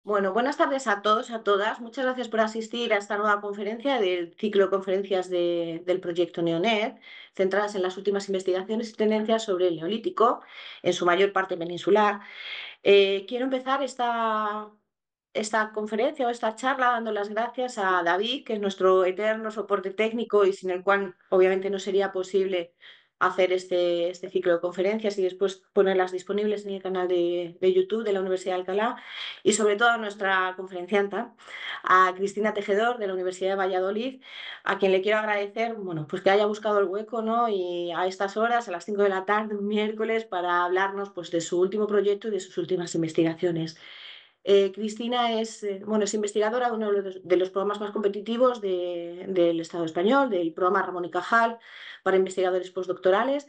Bueno, buenas tardes a todos, a todas. Muchas gracias por asistir a esta nueva conferencia del ciclo de conferencias del proyecto NeoNet, centradas en las últimas investigaciones y tendencias sobre el Neolítico, en su mayor parte peninsular. Quiero empezar esta conferencia o esta charla dando las gracias a David, que es nuestro eterno soporte técnico y sin el cual obviamente no sería posible hacer este ciclo de conferencias y después ponerlas disponibles en el canal de YouTube de la Universidad de Alcalá, y sobre todo a nuestra conferencianta, a Cristina Tejedor de la Universidad de Valladolid, a quien le quiero agradecer, bueno, pues que haya buscado el hueco, ¿no? Y a estas horas, a las 5 de la tarde, un miércoles, para hablarnos pues, de su último proyecto y de sus últimas investigaciones. Cristina es investigadora de uno de los programas más competitivos del Estado español, del programa Ramón y Cajal para investigadores postdoctorales.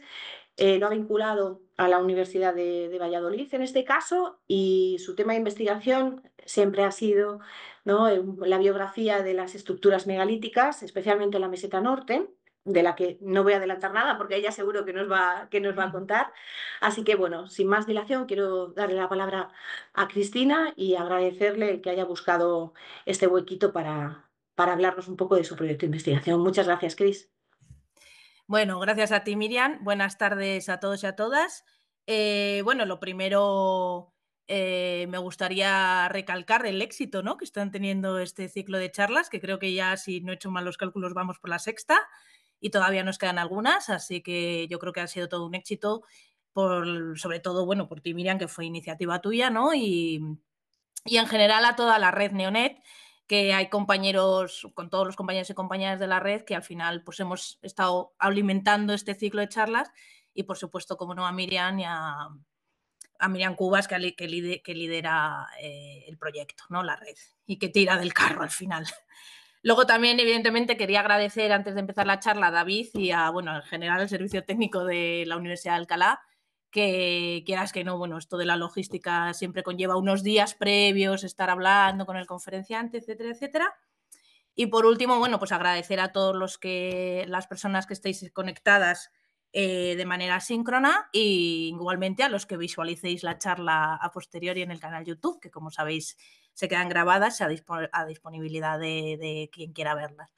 Lo ha vinculado a la Universidad de Valladolid en este caso, y su tema de investigación siempre ha sido, ¿no?, la biografía de las estructuras megalíticas, especialmente en la meseta norte, de la que no voy a adelantar nada porque ella seguro que nos va a contar. Así que bueno, sin más dilación, quiero darle la palabra a Cristina y agradecerle el que haya buscado este huequito para hablarnos un poco de su proyecto de investigación. Muchas gracias, Cris. Bueno, gracias a ti, Miriam. Buenas tardes a todos y a todas. Bueno, lo primero, me gustaría recalcar el éxito, ¿no?, que están teniendo este ciclo de charlas, que creo que ya, si no he hecho mal los cálculos, vamos por la sexta y todavía nos quedan algunas, así que yo creo que ha sido todo un éxito, sobre todo, bueno, por ti, Miriam, que fue iniciativa tuya, ¿no? Y en general a toda la red Neonet, que hay compañeros, con todos los compañeros y compañeras de la red, que al final pues hemos estado alimentando este ciclo de charlas, y por supuesto, como no, a Miriam y a Miriam Cubas, que lidera el proyecto, ¿no?, la red, y que tira del carro al final. Luego también, evidentemente, quería agradecer, antes de empezar la charla, a David y bueno, en general al servicio técnico de la Universidad de Alcalá, que quieras que no, bueno, esto de la logística siempre conlleva unos días previos, estar hablando con el conferenciante, etcétera, etcétera. Y por último, bueno, pues agradecer a todos las personas que estéis conectadas de manera síncrona, y igualmente a los que visualicéis la charla a posteriori en el canal YouTube, que como sabéis se quedan grabadas a disponibilidad de quien quiera verlas.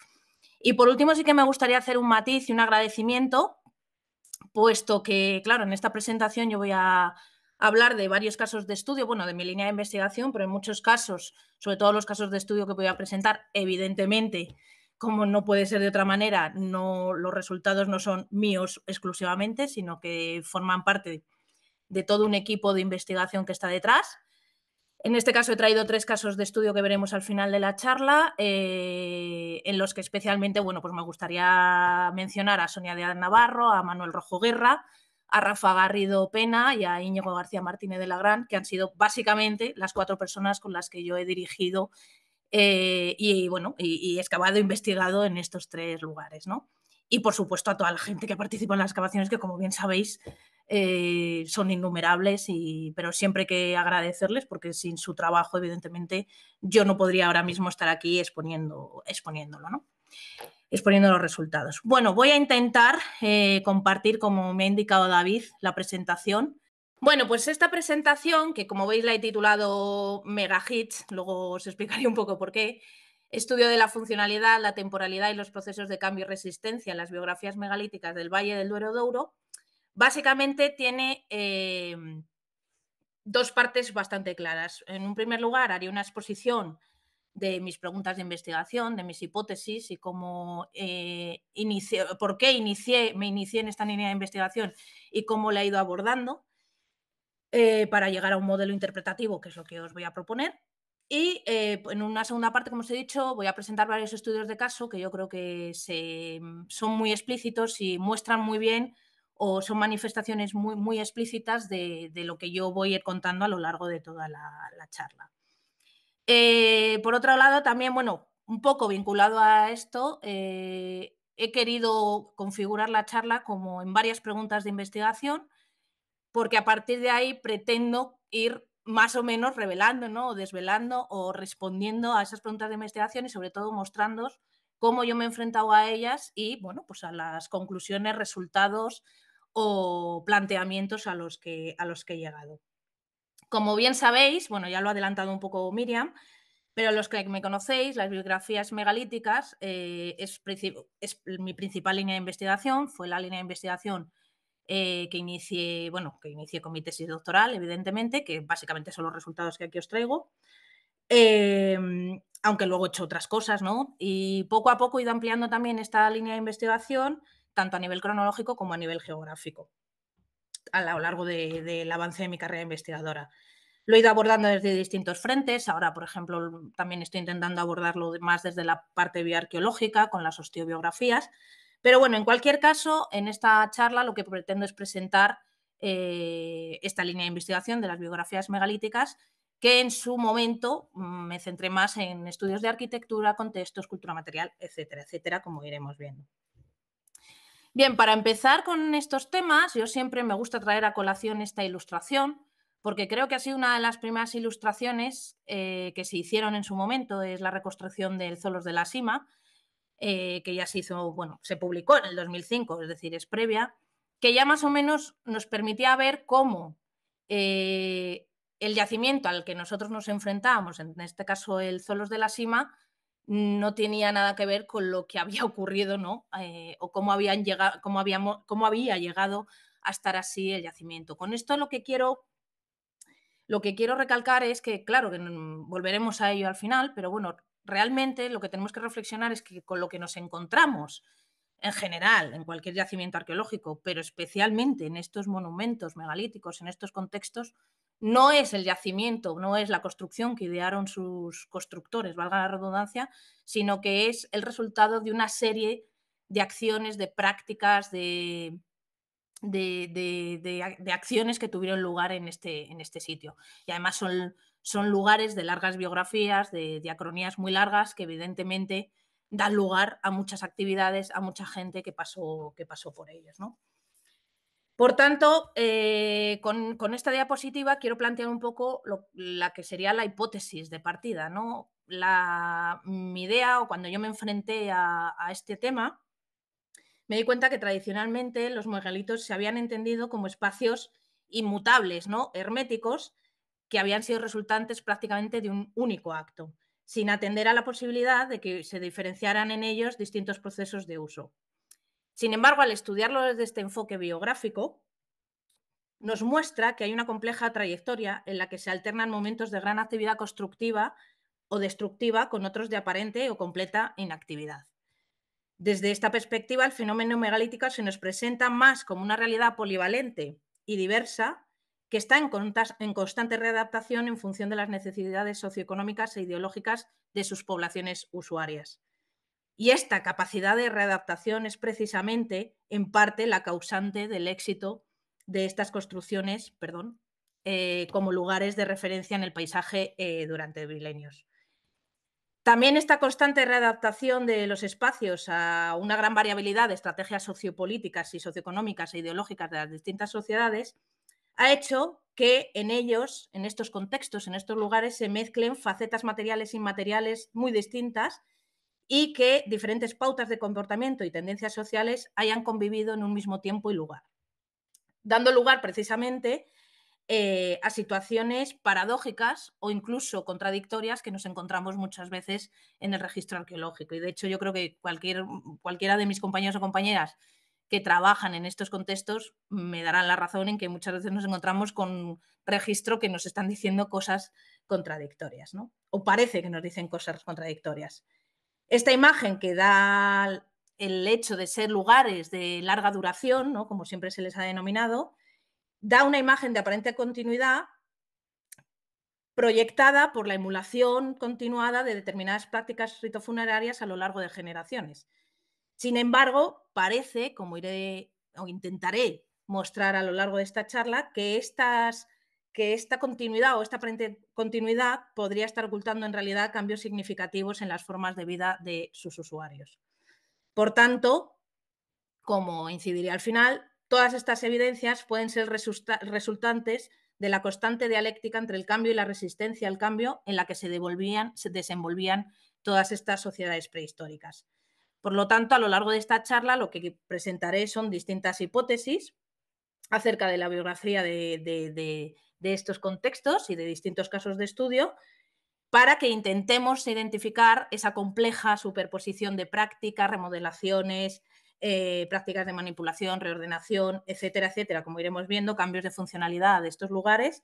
Y por último, sí que me gustaría hacer un matiz y un agradecimiento, puesto que, claro, en esta presentación yo voy a hablar de varios casos de estudio, bueno, de mi línea de investigación, pero en muchos casos, sobre todo los casos de estudio que voy a presentar, evidentemente, como no puede ser de otra manera, no, los resultados no son míos exclusivamente, sino que forman parte de todo un equipo de investigación que está detrás. En este caso he traído 3 casos de estudio que veremos al final de la charla, en los que especialmente, bueno, pues me gustaría mencionar a Sonia Díaz Navarro, a Manuel Rojo Guerra, a Rafa Garrido Pena y a Íñigo García Martínez de Lagrán, que han sido básicamente las 4 personas con las que yo he dirigido bueno, y excavado e investigado en estos 3 lugares, ¿no? Y por supuesto a toda la gente que participa en las excavaciones, que como bien sabéis son innumerables, pero siempre hay que agradecerles, porque sin su trabajo, evidentemente, yo no podría ahora mismo estar aquí exponiéndolo, ¿no?, exponiendo los resultados. Bueno, voy a intentar compartir, como me ha indicado David, la presentación. Bueno, pues esta presentación, que como veis la he titulado Mega Hits, luego os explicaré un poco por qué, estudio de la funcionalidad, la temporalidad y los procesos de cambio y resistencia en las biografías megalíticas del Valle del Duero-Douro, básicamente tiene 2 partes bastante claras. En un primer lugar, haré una exposición de mis preguntas de investigación, de mis hipótesis y cómo por qué me inicié en esta línea de investigación y cómo la he ido abordando para llegar a un modelo interpretativo, que es lo que os voy a proponer. Y en una segunda parte, como os he dicho, voy a presentar varios estudios de caso que yo creo que son muy explícitos y muestran muy bien, o son manifestaciones muy, muy explícitas de lo que yo voy a ir contando a lo largo de toda la charla. Por otro lado, también, bueno, un poco vinculado a esto, he querido configurar la charla como en varias preguntas de investigación, porque a partir de ahí pretendo ir más o menos revelando, ¿no?, o desvelando o respondiendo a esas preguntas de investigación, y sobre todo mostrándoos cómo yo me he enfrentado a ellas y, bueno, pues a las conclusiones, resultados o planteamientos a los que he llegado. Como bien sabéis, bueno, ya lo ha adelantado un poco Miriam, pero los que me conocéis, las biografías megalíticas es mi principal línea de investigación, fue la línea de investigación que inicié con mi tesis doctoral, evidentemente, que básicamente son los resultados que aquí os traigo. Aunque luego he hecho otras cosas, ¿no? Y poco a poco he ido ampliando también esta línea de investigación, tanto a nivel cronológico como a nivel geográfico, a lo largo del avance de mi carrera investigadora. Lo he ido abordando desde distintos frentes. Ahora, por ejemplo, también estoy intentando abordarlo más desde la parte bioarqueológica, con las osteobiografías. Pero bueno, en cualquier caso, en esta charla lo que pretendo es presentar esta línea de investigación de las biografías megalíticas, que en su momento me centré más en estudios de arquitectura, contextos, cultura material, etcétera, etcétera, como iremos viendo. Bien, para empezar con estos temas, yo siempre me gusta traer a colación esta ilustración, porque creo que ha sido una de las primeras ilustraciones que se hicieron en su momento, es la reconstrucción del Zolos de la Sima, que ya se hizo, bueno, se publicó en el 2005, es decir, es previa, que ya más o menos nos permitía ver cómo el yacimiento al que nosotros nos enfrentábamos, en este caso el Zolos de la Sima, no tenía nada que ver con lo que había ocurrido, ¿no? O cómo, cómo había llegado a estar así el yacimiento. Con esto lo que quiero recalcar es que, claro, que volveremos a ello al final, pero bueno, realmente lo que tenemos que reflexionar es que con lo que nos encontramos en general, en cualquier yacimiento arqueológico, pero especialmente en estos monumentos megalíticos, en estos contextos, no es el yacimiento, no es la construcción que idearon sus constructores, valga la redundancia, sino que es el resultado de una serie de acciones, de prácticas, de acciones que tuvieron lugar en este sitio. Y además son lugares de largas biografías, de diacronías muy largas, que evidentemente dan lugar a muchas actividades, a mucha gente que pasó por ellos, ¿no? Por tanto, con esta diapositiva quiero plantear un poco la que sería la hipótesis de partida, ¿no? Mi idea, o cuando yo me enfrenté a este tema, me di cuenta que tradicionalmente los megalitos se habían entendido como espacios inmutables, ¿no? Herméticos, que habían sido resultantes prácticamente de un único acto, sin atender a la posibilidad de que se diferenciaran en ellos distintos procesos de uso. Sin embargo, al estudiarlo desde este enfoque biográfico, nos muestra que hay una compleja trayectoria en la que se alternan momentos de gran actividad constructiva o destructiva con otros de aparente o completa inactividad. Desde esta perspectiva, el fenómeno megalítico se nos presenta más como una realidad polivalente y diversa que está en constante readaptación en función de las necesidades socioeconómicas e ideológicas de sus poblaciones usuarias. Y esta capacidad de readaptación es precisamente, en parte, la causante del éxito de estas construcciones, como lugares de referencia en el paisaje durante milenios. También esta constante readaptación de los espacios a una gran variabilidad de estrategias sociopolíticas y socioeconómicas e ideológicas de las distintas sociedades ha hecho que en ellos, en estos contextos, en estos lugares, se mezclen facetas materiales e inmateriales muy distintas y que diferentes pautas de comportamiento y tendencias sociales hayan convivido en un mismo tiempo y lugar, dando lugar precisamente a situaciones paradójicas o incluso contradictorias que nos encontramos muchas veces en el registro arqueológico. Y de hecho yo creo que cualquiera de mis compañeros o compañeras que trabajan en estos contextos me darán la razón en que muchas veces nos encontramos con registro que nos están diciendo cosas contradictorias, ¿no? O parece que nos dicen cosas contradictorias. Esta imagen que da el hecho de ser lugares de larga duración, ¿no? Como siempre se les ha denominado, da una imagen de aparente continuidad proyectada por la emulación continuada de determinadas prácticas ritofunerarias a lo largo de generaciones. Sin embargo, parece, como iré o intentaré mostrar a lo largo de esta charla, que esta continuidad o esta aparente continuidad podría estar ocultando en realidad cambios significativos en las formas de vida de sus usuarios. Por tanto, como incidiría al final, todas estas evidencias pueden ser resultantes de la constante dialéctica entre el cambio y la resistencia al cambio en la que se desenvolvían todas estas sociedades prehistóricas. Por lo tanto, a lo largo de esta charla lo que presentaré son distintas hipótesis acerca de la biografía de de estos contextos y de distintos casos de estudio para que intentemos identificar esa compleja superposición de prácticas, remodelaciones, prácticas de manipulación, reordenación, etcétera, etcétera, como iremos viendo, cambios de funcionalidad de estos lugares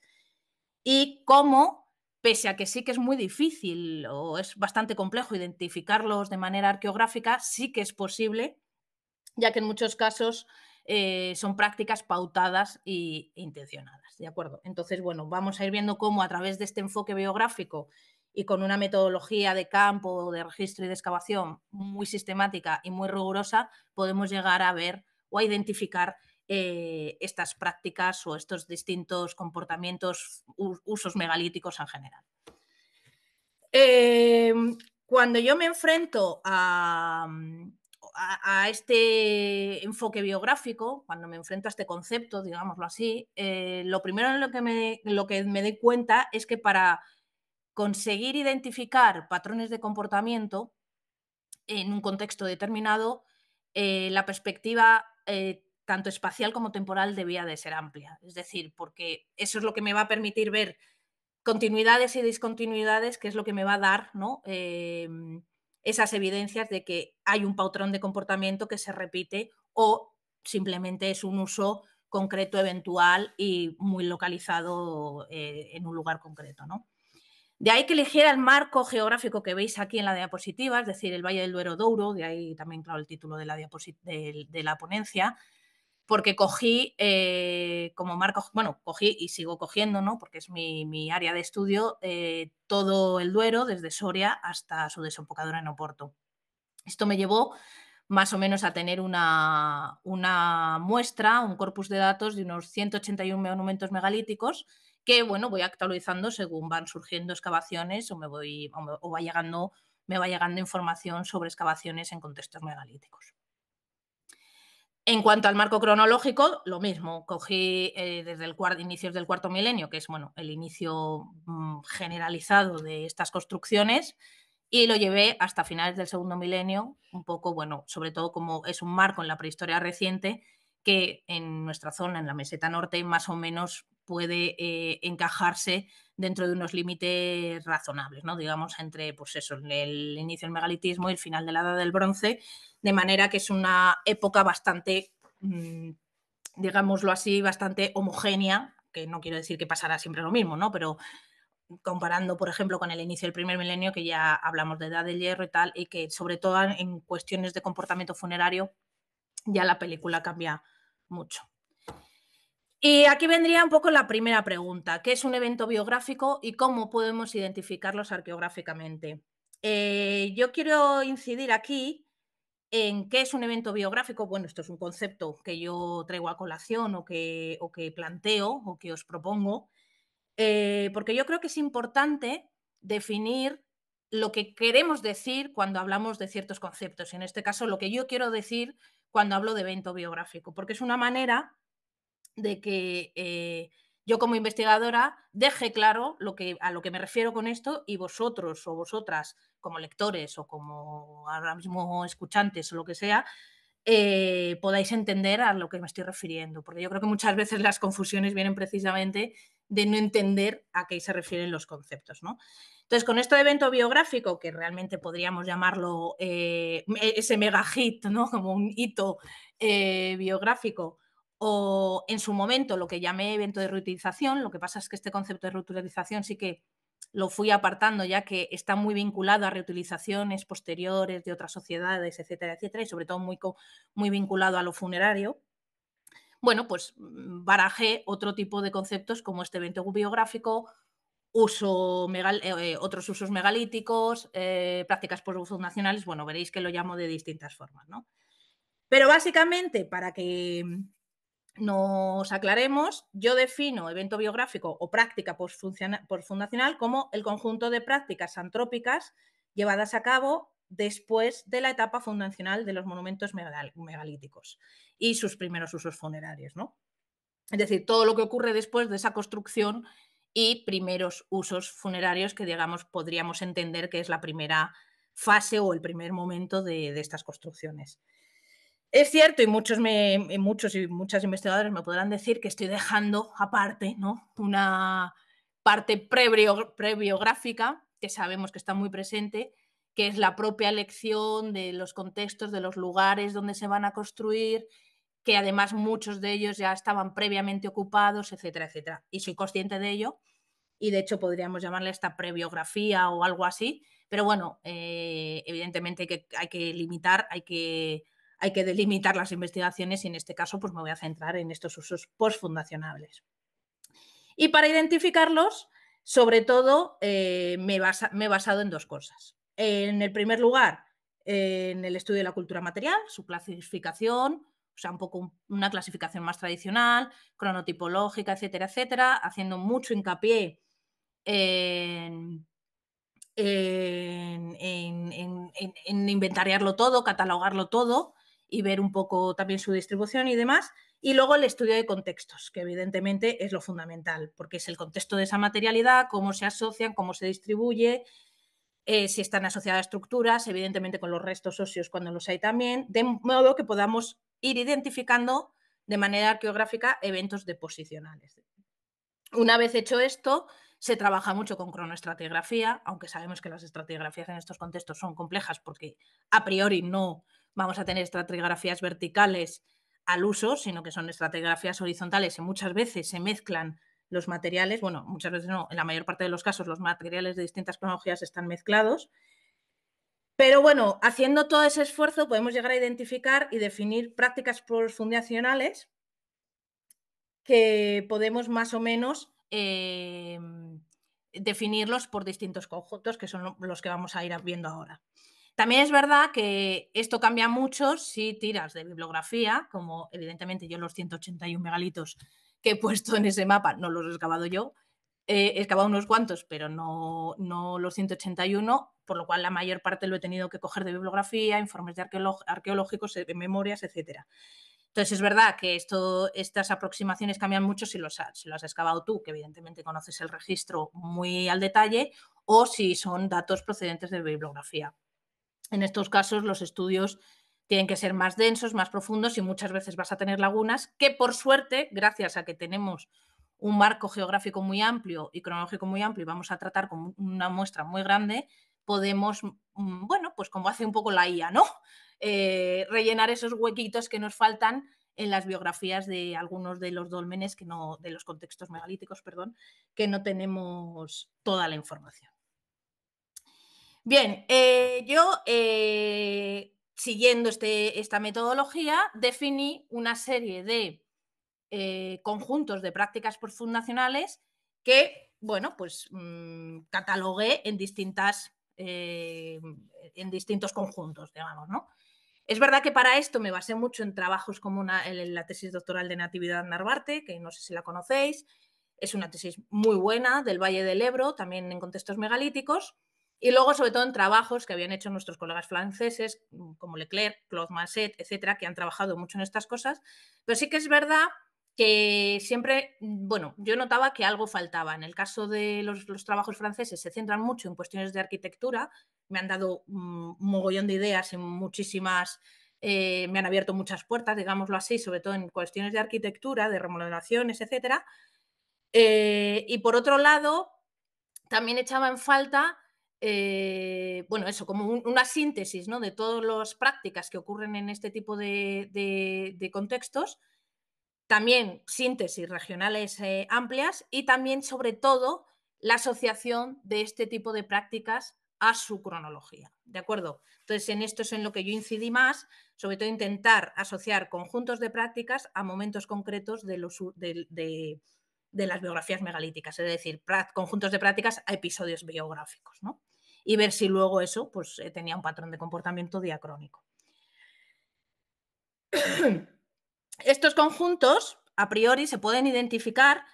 y cómo, pese a que sí que es muy difícil o es bastante complejo identificarlos de manera arqueográfica, sí que es posible, ya que en muchos casos son prácticas pautadas e intencionadas, ¿de acuerdo? Entonces, bueno, vamos a ir viendo cómo a través de este enfoque biográfico y con una metodología de campo, de registro y de excavación muy sistemática y muy rigurosa, podemos llegar a ver o a identificar estas prácticas o estos distintos comportamientos, usos megalíticos en general. Cuando yo me enfrento a este enfoque biográfico, cuando me enfrento a este concepto, digámoslo así, lo primero en lo que me doy cuenta es que para conseguir identificar patrones de comportamiento en un contexto determinado, la perspectiva tanto espacial como temporal debía de ser amplia. Es decir, porque eso es lo que me va a permitir ver continuidades y discontinuidades, que es lo que me va a dar, ¿no? Esas evidencias de que hay un patrón de comportamiento que se repite o simplemente es un uso concreto, eventual y muy localizado en un lugar concreto, ¿no? De ahí que eligiera el marco geográfico que veis aquí en la diapositiva, es decir, el Valle del Duero-Douro, de ahí también, claro, el título de la ponencia, porque cogí como marco, bueno, cogí y sigo cogiendo, ¿no? Porque es mi área de estudio, todo el Duero, desde Soria hasta su desembocadura en Oporto. Esto me llevó más o menos a tener una muestra, un corpus de datos de unos 181 monumentos megalíticos que, bueno, voy actualizando según van surgiendo excavaciones o me va llegando información sobre excavaciones en contextos megalíticos. En cuanto al marco cronológico, lo mismo, cogí desde inicios del cuarto milenio, que es bueno, el inicio generalizado de estas construcciones, y lo llevé hasta finales del segundo milenio, un poco, bueno, sobre todo como es un marco en la prehistoria reciente, que en nuestra zona, en la meseta norte, más o menos puede encajarse dentro de unos límites razonables, ¿no? Digamos, entre pues eso, el inicio del megalitismo y el final de la Edad del Bronce, de manera que es una época bastante, digámoslo así, bastante homogénea, que no quiero decir que pasará siempre lo mismo, ¿no? Pero comparando, por ejemplo, con el inicio del primer milenio, que ya hablamos de edad del hierro y tal, y que sobre todo en cuestiones de comportamiento funerario, ya la película cambia mucho. Y aquí vendría un poco la primera pregunta, ¿qué es un evento biográfico y cómo podemos identificarlos arqueográficamente? Yo quiero incidir aquí en qué es un evento biográfico. Bueno, esto es un concepto que yo traigo a colación o que planteo o que os propongo, porque yo creo que es importante definir lo que queremos decir cuando hablamos de ciertos conceptos. Y en este caso, lo que yo quiero decir cuando hablo de evento biográfico, porque es una manera de que yo como investigadora deje claro a lo que me refiero con esto y vosotros o vosotras como lectores o como ahora mismo escuchantes o lo que sea, podáis entender a lo que me estoy refiriendo, porque yo creo que muchas veces las confusiones vienen precisamente de no entender a qué se refieren los conceptos, ¿no? Entonces, con esto de evento biográfico, que realmente podríamos llamarlo ese mega hit, ¿no? Como un hito biográfico, o en su momento lo que llamé evento de reutilización. Lo que pasa es que este concepto de reutilización sí que lo fui apartando, ya que está muy vinculado a reutilizaciones posteriores de otras sociedades, etcétera, etcétera, y sobre todo muy vinculado a lo funerario. Bueno, pues barajé otro tipo de conceptos como este evento biográfico, otros usos megalíticos, prácticas postfundacionales. Bueno, veréis que lo llamo de distintas formas, ¿no? Pero básicamente, para que nos aclaremos, yo defino evento biográfico o práctica postfundacional como el conjunto de prácticas antrópicas llevadas a cabo después de la etapa fundacional de los monumentos megalíticos y sus primeros usos funerarios, ¿no? Es decir, todo lo que ocurre después de esa construcción y primeros usos funerarios que, digamos, podríamos entender que es la primera fase o el primer momento de estas construcciones. Es cierto, y muchos y muchas investigadores me podrán decir que estoy dejando aparte, ¿no?, una parte prebiográfica, que sabemos que está muy presente, que es la propia elección de los contextos, de los lugares donde se van a construir, que además muchos de ellos ya estaban previamente ocupados, etcétera, etcétera. Y soy consciente de ello, y de hecho podríamos llamarle esta prebiografía o algo así, pero bueno, evidentemente que hay que limitar, hay que delimitar las investigaciones y en este caso pues me voy a centrar en estos usos postfundacionales. Y para identificarlos, sobre todo, me he basado en dos cosas. En el primer lugar, en el estudio de la cultura material, su clasificación, o sea, un poco una clasificación más tradicional, cronotipológica, etcétera, etcétera, haciendo mucho hincapié en, en inventariarlo todo, catalogarlo todo y ver un poco también su distribución y demás. Y luego el estudio de contextos, que evidentemente es lo fundamental, porque es el contexto de esa materialidad, cómo se asocian, cómo se distribuye, si están asociadas a estructuras, evidentemente con los restos óseos cuando los hay también, de modo que podamos ir identificando de manera arqueográfica eventos deposicionales. Una vez hecho esto, se trabaja mucho con cronoestratigrafía, aunque sabemos que las estratigrafías en estos contextos son complejas porque a priori no vamos a tener estratigrafías verticales al uso, sino que son estratigrafías horizontales y muchas veces se mezclan los materiales, bueno, muchas veces no, en la mayor parte de los casos los materiales de distintas cronologías están mezclados, pero bueno, haciendo todo ese esfuerzo podemos llegar a identificar y definir prácticas postfundacionales que podemos más o menos definirlos por distintos conjuntos, que son los que vamos a ir viendo ahora. También es verdad que esto cambia mucho si tiras de bibliografía, como evidentemente yo los 181 megalitos que he puesto en ese mapa no los he excavado yo, he excavado unos cuantos, pero no los 181, por lo cual la mayor parte lo he tenido que coger de bibliografía, informes de arqueológicos, de memorias, etcétera. Entonces, es verdad que estas aproximaciones cambian mucho si lo has excavado tú, que evidentemente conoces el registro muy al detalle, o si son datos procedentes de bibliografía. En estos casos, los estudios tienen que ser más densos, más profundos y muchas veces vas a tener lagunas que, por suerte, gracias a que tenemos un marco geográfico muy amplio y cronológico muy amplio y vamos a tratar con una muestra muy grande, podemos, bueno, pues como hace un poco la IA, ¿no? Rellenar esos huequitos que nos faltan en las biografías de algunos de los dólmenes, de los contextos megalíticos, perdón, que no tenemos toda la información. Bien, yo, siguiendo esta metodología, definí una serie de conjuntos de prácticas postfundacionales que, bueno, pues catalogué en distintos conjuntos, digamos, ¿no? Es verdad que para esto me basé mucho en trabajos como la tesis doctoral de Natividad Narvarte, que no sé si la conocéis, es una tesis muy buena del Valle del Ebro, también en contextos megalíticos, y luego sobre todo en trabajos que habían hecho nuestros colegas franceses, como Leclerc, Claude Masset, etcétera, que han trabajado mucho en estas cosas, pero sí que es verdad que siempre, bueno, yo notaba que algo faltaba. En el caso de los trabajos franceses se centran mucho en cuestiones de arquitectura, me han dado un mogollón de ideas y muchísimas, me han abierto muchas puertas, digámoslo así, sobre todo en cuestiones de arquitectura, de remodelaciones, etcétera. Y por otro lado, también echaba en falta, bueno, eso, como una síntesis, ¿no?, de todas las prácticas que ocurren en este tipo de contextos, también síntesis regionales amplias y también, sobre todo, la asociación de este tipo de prácticas a su cronología, ¿de acuerdo? Entonces, en esto es en lo que yo incidí más, sobre todo intentar asociar conjuntos de prácticas a momentos concretos de las biografías megalíticas, es decir, conjuntos de prácticas a episodios biográficos, ¿no? Y ver si luego eso pues, tenía un patrón de comportamiento diacrónico. Estos conjuntos, a priori, se pueden identificar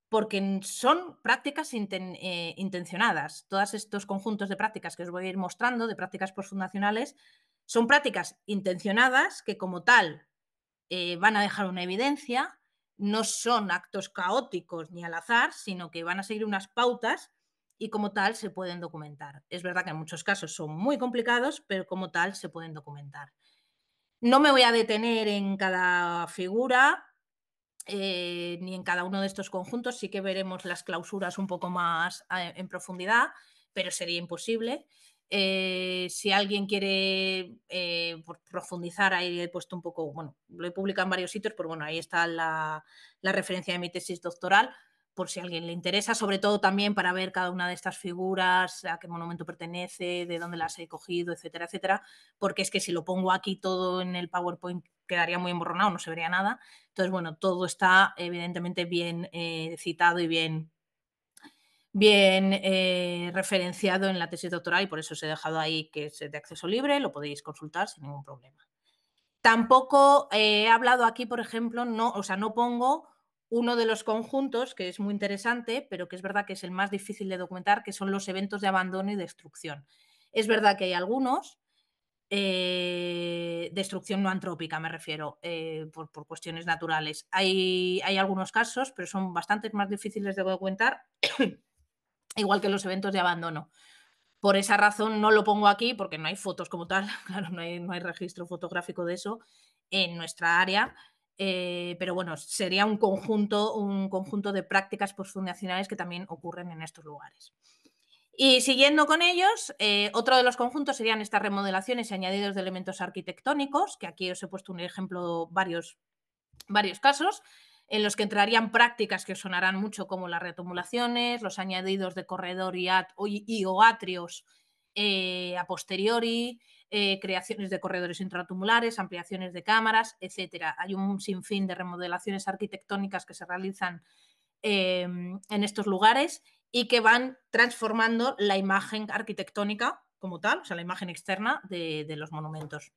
porque son prácticas intencionadas. Todos estos conjuntos de prácticas que os voy a ir mostrando, de prácticas postfundacionales, son prácticas intencionadas que como tal van a dejar una evidencia, no son actos caóticos ni al azar, sino que van a seguir unas pautas y como tal se pueden documentar. Es verdad que en muchos casos son muy complicados, pero como tal se pueden documentar. No me voy a detener en cada figura, ni en cada uno de estos conjuntos. Sí que veremos las clausuras un poco más en profundidad, pero sería imposible. Si alguien quiere profundizar, ahí he puesto un poco, bueno, lo he publicado en varios sitios, pero bueno, ahí está la referencia de mi tesis doctoral, por si a alguien le interesa, sobre todo también para ver cada una de estas figuras, a qué monumento pertenece, de dónde las he cogido, etcétera, etcétera, porque es que si lo pongo aquí todo en el PowerPoint quedaría muy emborronado, no se vería nada. Entonces, bueno, todo está evidentemente bien citado y bien referenciado en la tesis doctoral, y por eso os he dejado ahí que es de acceso libre, lo podéis consultar sin ningún problema. Tampoco he hablado aquí, por ejemplo, no, o sea, no pongo uno de los conjuntos que es muy interesante, pero que es verdad que es el más difícil de documentar, que son los eventos de abandono y destrucción. Es verdad que hay algunos, destrucción no antrópica, me refiero, por cuestiones naturales. Hay algunos casos, pero son bastante más difíciles de documentar, igual que los eventos de abandono. Por esa razón no lo pongo aquí, porque no hay fotos como tal, claro, no hay registro fotográfico de eso en nuestra área, pero bueno, sería un conjunto de prácticas postfundacionales que también ocurren en estos lugares. Y siguiendo con ellos, otro de los conjuntos serían estas remodelaciones y añadidos de elementos arquitectónicos, que aquí os he puesto un ejemplo, varios casos, en los que entrarían prácticas que os sonarán mucho, como las retumulaciones, los añadidos de corredor o atrios a posteriori, creaciones de corredores intratumulares, ampliaciones de cámaras, etcétera. Hay un sinfín de remodelaciones arquitectónicas que se realizan en estos lugares y que van transformando la imagen arquitectónica como tal, o sea, la imagen externa de los monumentos.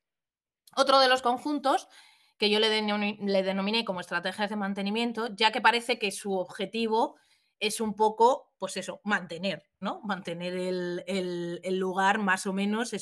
Otro de los conjuntos que yo le denominé como estrategias de mantenimiento, ya que parece que su objetivo es un poco, pues eso, mantener, ¿no? Mantener el lugar más o menos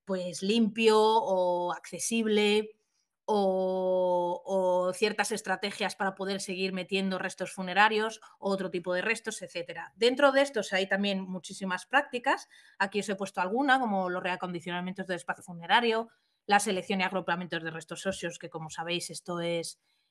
pues limpio o accesible, o ciertas estrategias para poder seguir metiendo restos funerarios o otro tipo de restos, etcétera. Dentro de estos hay también muchísimas prácticas. Aquí os he puesto alguna, como los reacondicionamientos del espacio funerario, la selección y agrupamientos de restos óseos, que como sabéis esto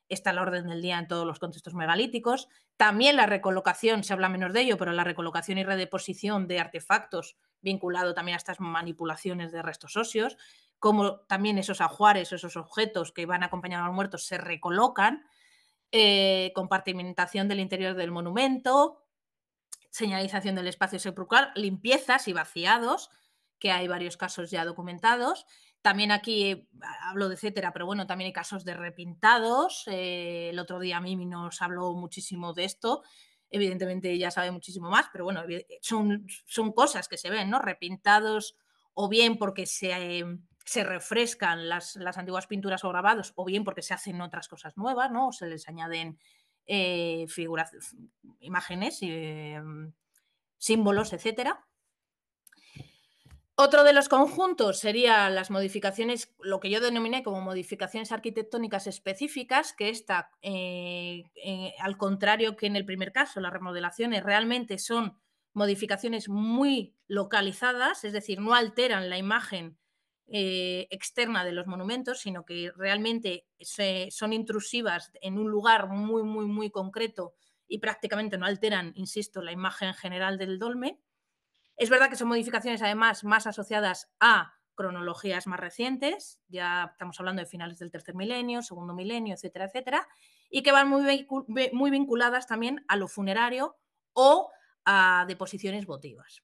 está a la orden del día en todos los contextos megalíticos. También la recolocación, se habla menos de ello, pero la recolocación y redeposición de artefactos vinculado también a estas manipulaciones de restos óseos, como también esos ajuares, esos objetos que van acompañando a los muertos se recolocan, compartimentación del interior del monumento, señalización del espacio sepulcral, limpiezas y vaciados, que hay varios casos ya documentados. También aquí hablo de etcétera, pero bueno, también hay casos de repintados. El otro día Mimi nos habló muchísimo de esto. Evidentemente ella sabe muchísimo más, pero bueno, son cosas que se ven, ¿no? Repintados, o bien porque se refrescan las antiguas pinturas o grabados, o bien porque se hacen otras cosas nuevas, ¿no? O se les añaden figuras, imágenes, símbolos, etcétera. Otro de los conjuntos sería las modificaciones, lo que yo denominé como modificaciones arquitectónicas específicas, que esta, al contrario que en el primer caso, las remodelaciones realmente son modificaciones muy localizadas, es decir, no alteran la imagen externa de los monumentos, sino que realmente son intrusivas en un lugar muy, muy, muy concreto y prácticamente no alteran, insisto, la imagen general del dolmen. Es verdad que son modificaciones además más asociadas a cronologías más recientes, ya estamos hablando de finales del tercer milenio, segundo milenio, etcétera, etcétera, y que van muy vinculadas también a lo funerario o a deposiciones votivas.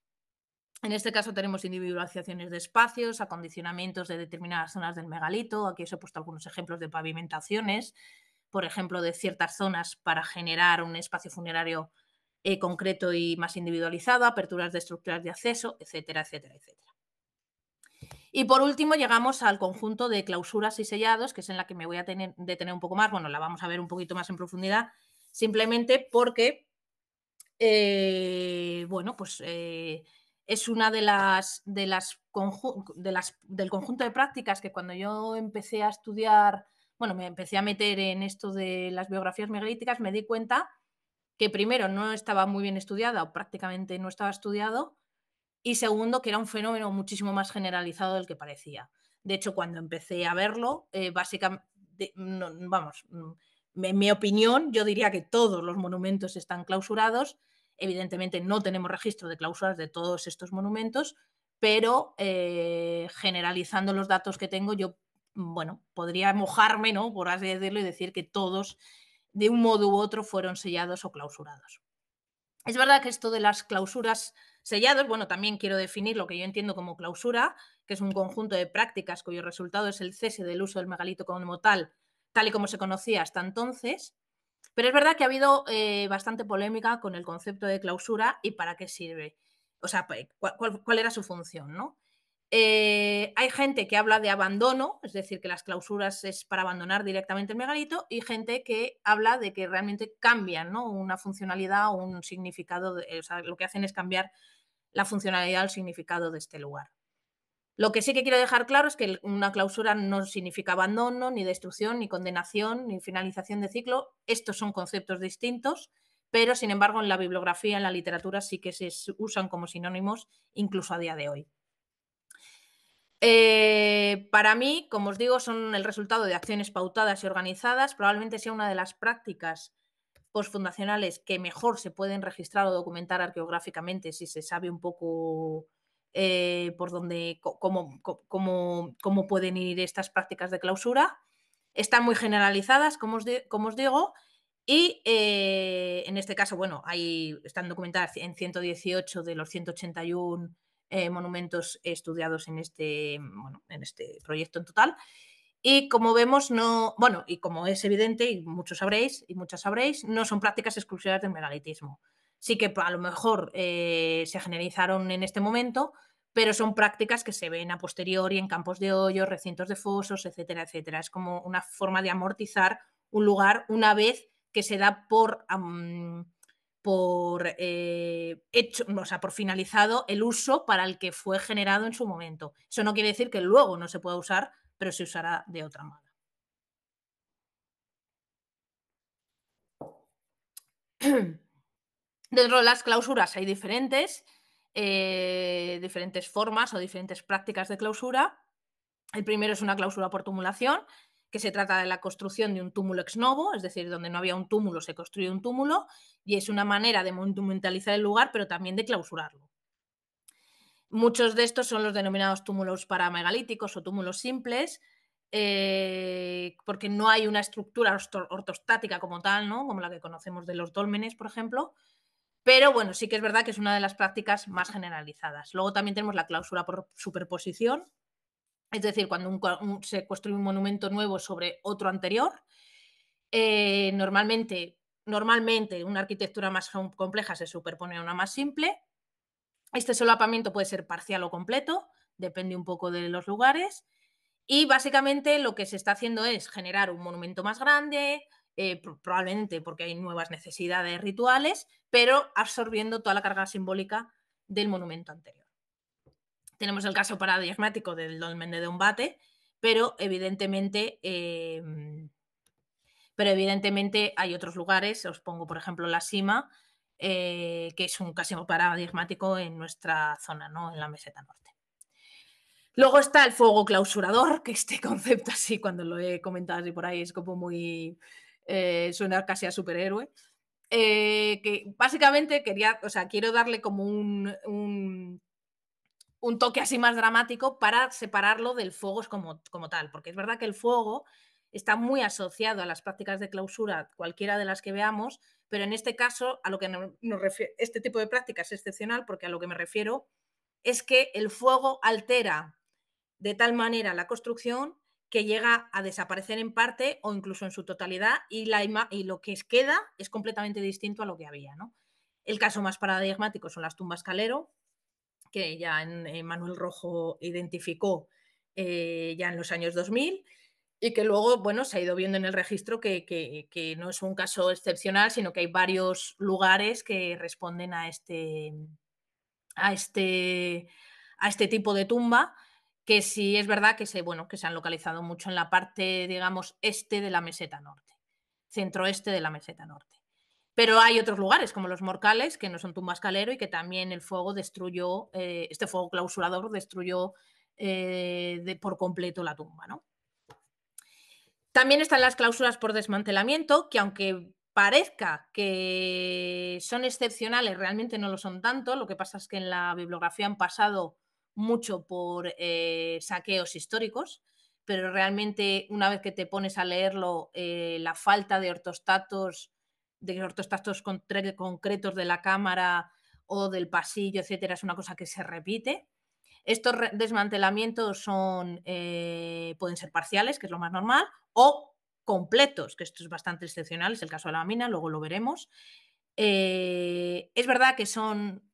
En este caso tenemos individualizaciones de espacios, acondicionamientos de determinadas zonas del megalito. Aquí os he puesto algunos ejemplos de pavimentaciones, por ejemplo, de ciertas zonas para generar un espacio funerario concreto y más individualizado, aperturas de estructuras de acceso, etcétera, etcétera, etcétera. Y por último llegamos al conjunto de clausuras y sellados, que es en la que me voy a detener un poco más. Bueno, la vamos a ver un poquito más en profundidad, simplemente porque, bueno, pues es una del conjunto de prácticas que cuando yo empecé a estudiar, bueno, me empecé a meter en esto de las biografías megalíticas, me di cuenta que primero no estaba muy bien estudiada o prácticamente no estaba estudiado, y segundo que era un fenómeno muchísimo más generalizado del que parecía. De hecho, cuando empecé a verlo, básicamente, vamos, en mi opinión, yo diría que todos los monumentos están clausurados. Evidentemente no tenemos registro de clausuras de todos estos monumentos, pero generalizando los datos que tengo, yo, bueno, podría mojarme, ¿no?, por así decirlo, y decir que todos, de un modo u otro, fueron sellados o clausurados. Es verdad que esto de las clausuras sellados, bueno, también quiero definir lo que yo entiendo como clausura, que es un conjunto de prácticas cuyo resultado es el cese del uso del megalito como tal y como se conocía hasta entonces. Pero es verdad que ha habido bastante polémica con el concepto de clausura y para qué sirve. O sea, cuál era su función, ¿no? Hay gente que habla de abandono, es decir, que las clausuras es para abandonar directamente el megalito, y gente que habla de que realmente cambian, ¿no?, una funcionalidad o un significado, o sea, lo que hacen es cambiar la funcionalidad o el significado de este lugar. Lo que sí que quiero dejar claro es que una clausura no significa abandono, ni destrucción, ni condenación, ni finalización de ciclo. Estos son conceptos distintos, pero sin embargo en la bibliografía, en la literatura, sí que se usan como sinónimos incluso a día de hoy. Para mí, como os digo, son el resultado de acciones pautadas y organizadas. Probablemente sea una de las prácticas postfundacionales que mejor se pueden registrar o documentar arqueográficamente si se sabe un poco por dónde, cómo pueden ir estas prácticas de clausura. Están muy generalizadas, como os digo, y en este caso, bueno, están documentadas en 118 de los 181 monumentos estudiados en este proyecto en total. Y como vemos, bueno, y como es evidente, y muchos sabréis y muchas sabréis, no son prácticas exclusivas del megalitismo. Sí que a lo mejor se generalizaron en este momento, pero son prácticas que se ven a posteriori en campos de hoyos, recintos de fosos, etcétera, etcétera. Es como una forma de amortizar un lugar una vez que se da hecho, o sea, por finalizado el uso para el que fue generado en su momento. Eso no quiere decir que luego no se pueda usar, pero se usará de otra manera. Dentro de las clausuras hay diferentes formas o diferentes prácticas de clausura. El primero es una clausura por tumulación, que se trata de la construcción de un túmulo ex novo, es decir, donde no había un túmulo se construye un túmulo, y es una manera de monumentalizar el lugar, pero también de clausurarlo. Muchos de estos son los denominados túmulos paramegalíticos o túmulos simples, porque no hay una estructura ortostática como tal, ¿no?, como la que conocemos de los dólmenes, por ejemplo, pero bueno, sí que es verdad que es una de las prácticas más generalizadas. Luego también tenemos la clausura por superposición, es decir, cuando se construye un monumento nuevo sobre otro anterior. Normalmente, una arquitectura más compleja se superpone a una más simple. Este solapamiento puede ser parcial o completo, depende un poco de los lugares. Y básicamente lo que se está haciendo es generar un monumento más grande, probablemente porque hay nuevas necesidades rituales, pero absorbiendo toda la carga simbólica del monumento anterior. Tenemos el caso paradigmático del dolmen de Dombate, pero evidentemente hay otros lugares. Os pongo, por ejemplo, la Sima, que es un caso paradigmático en nuestra zona, ¿no?, en la meseta norte. Luego está el fuego clausurador, que este concepto así, cuando lo he comentado así por ahí, es como muy... suena casi a superhéroe. Que básicamente quiero darle como un toque así más dramático para separarlo del fuego como tal, porque es verdad que el fuego está muy asociado a las prácticas de clausura, cualquiera de las que veamos, pero en este caso, a lo que nos refiere, este tipo de práctica es excepcional, porque a lo que me refiero es que el fuego altera de tal manera la construcción que llega a desaparecer en parte o incluso en su totalidad, y lo que queda es completamente distinto a lo que había, ¿no? El caso más paradigmático son las tumbas Calero, que ya Manuel Rojo identificó ya en los años 2000, y que luego, bueno, se ha ido viendo en el registro que no es un caso excepcional, sino que hay varios lugares que responden a este tipo de tumba, que sí es verdad que se han localizado mucho en la parte, digamos, este de la meseta norte, centro-este de la meseta norte. Pero hay otros lugares, como los Morcales, que no son tumbas Calero y que también el fuego destruyó, este fuego clausurador destruyó por completo la tumba, ¿no? También están las cláusulas por desmantelamiento, que aunque parezca que son excepcionales, realmente no lo son tanto. Lo que pasa es que en la bibliografía han pasado mucho por saqueos históricos, pero realmente una vez que te pones a leerlo, la falta de ortostatos concretos de la cámara o del pasillo, etcétera, es una cosa que se repite. Estos desmantelamientos pueden ser parciales, que es lo más normal, o completos, que esto es bastante excepcional, es el caso de la mina, luego lo veremos. Es verdad que son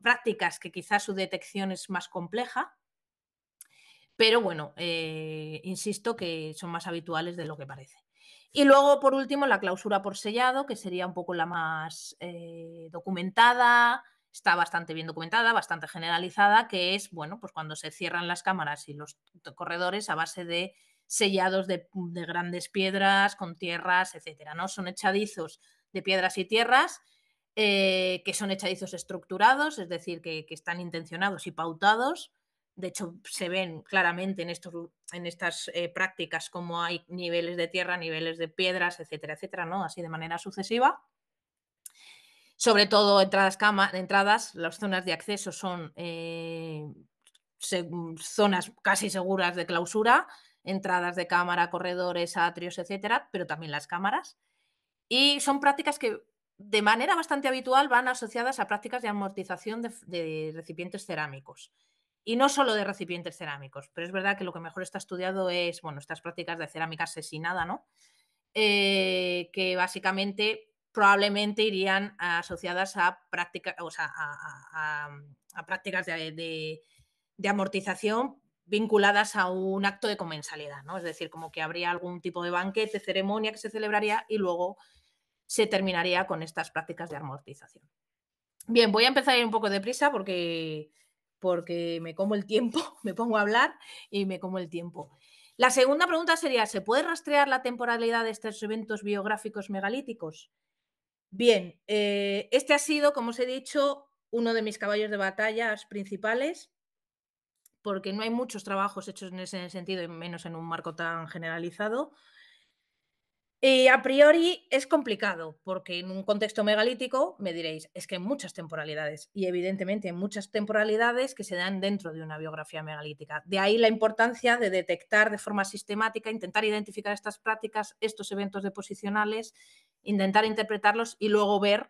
prácticas que quizás su detección es más compleja, pero bueno, insisto que son más habituales de lo que parece. Y luego, por último, la clausura por sellado, que sería un poco la más documentada, está bastante bien documentada, bastante generalizada, que es, bueno, pues cuando se cierran las cámaras y los corredores a base de sellados de grandes piedras con tierras, etcétera, ¿no? Son echadizos de piedras y tierras que son echadizos estructurados, es decir, que están intencionados y pautados. De hecho, se ven claramente en estas prácticas cómo hay niveles de tierra, niveles de piedras, etcétera, etcétera, ¿no? Así de manera sucesiva. Sobre todo entradas, las zonas de acceso son zonas casi seguras de clausura, entradas de cámara, corredores, atrios, etcétera, pero también las cámaras. Y son prácticas que de manera bastante habitual van asociadas a prácticas de amortización de recipientes cerámicos. Y no solo de recipientes cerámicos, pero es verdad que lo que mejor está estudiado es, bueno, estas prácticas de cerámica asesinada, ¿no? Que básicamente probablemente irían asociadas a prácticas, o sea, a prácticas de amortización vinculadas a un acto de comensalidad, ¿no? Es decir, como que habría algún tipo de banquete, ceremonia que se celebraría y luego se terminaría con estas prácticas de amortización. Bien, voy a empezar a ir un poco deprisa porque me como el tiempo, me pongo a hablar y me como el tiempo. La segunda pregunta sería, ¿se puede rastrear la temporalidad de estos eventos biográficos megalíticos? Bien, este ha sido, como os he dicho, uno de mis caballos de batallas principales, porque no hay muchos trabajos hechos en ese sentido, y menos en un marco tan generalizado. Y a priori es complicado, porque en un contexto megalítico me diréis, es que hay muchas temporalidades y evidentemente hay muchas temporalidades que se dan dentro de una biografía megalítica. De ahí la importancia de detectar de forma sistemática, intentar identificar estas prácticas, estos eventos deposicionales, intentar interpretarlos y luego ver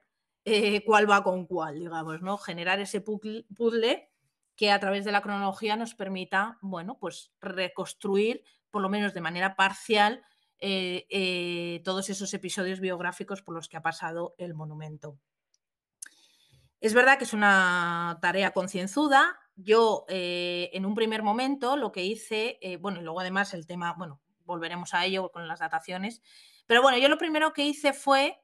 cuál va con cuál, digamos, ¿no? Generar ese puzzle que a través de la cronología nos permita, bueno, pues reconstruir, por lo menos de manera parcial, todos esos episodios biográficos por los que ha pasado el monumento. Es verdad que es una tarea concienzuda. Yo, en un primer momento, lo que hice, bueno, y luego además el tema, bueno, volveremos a ello con las dataciones, pero bueno, yo lo primero que hice fue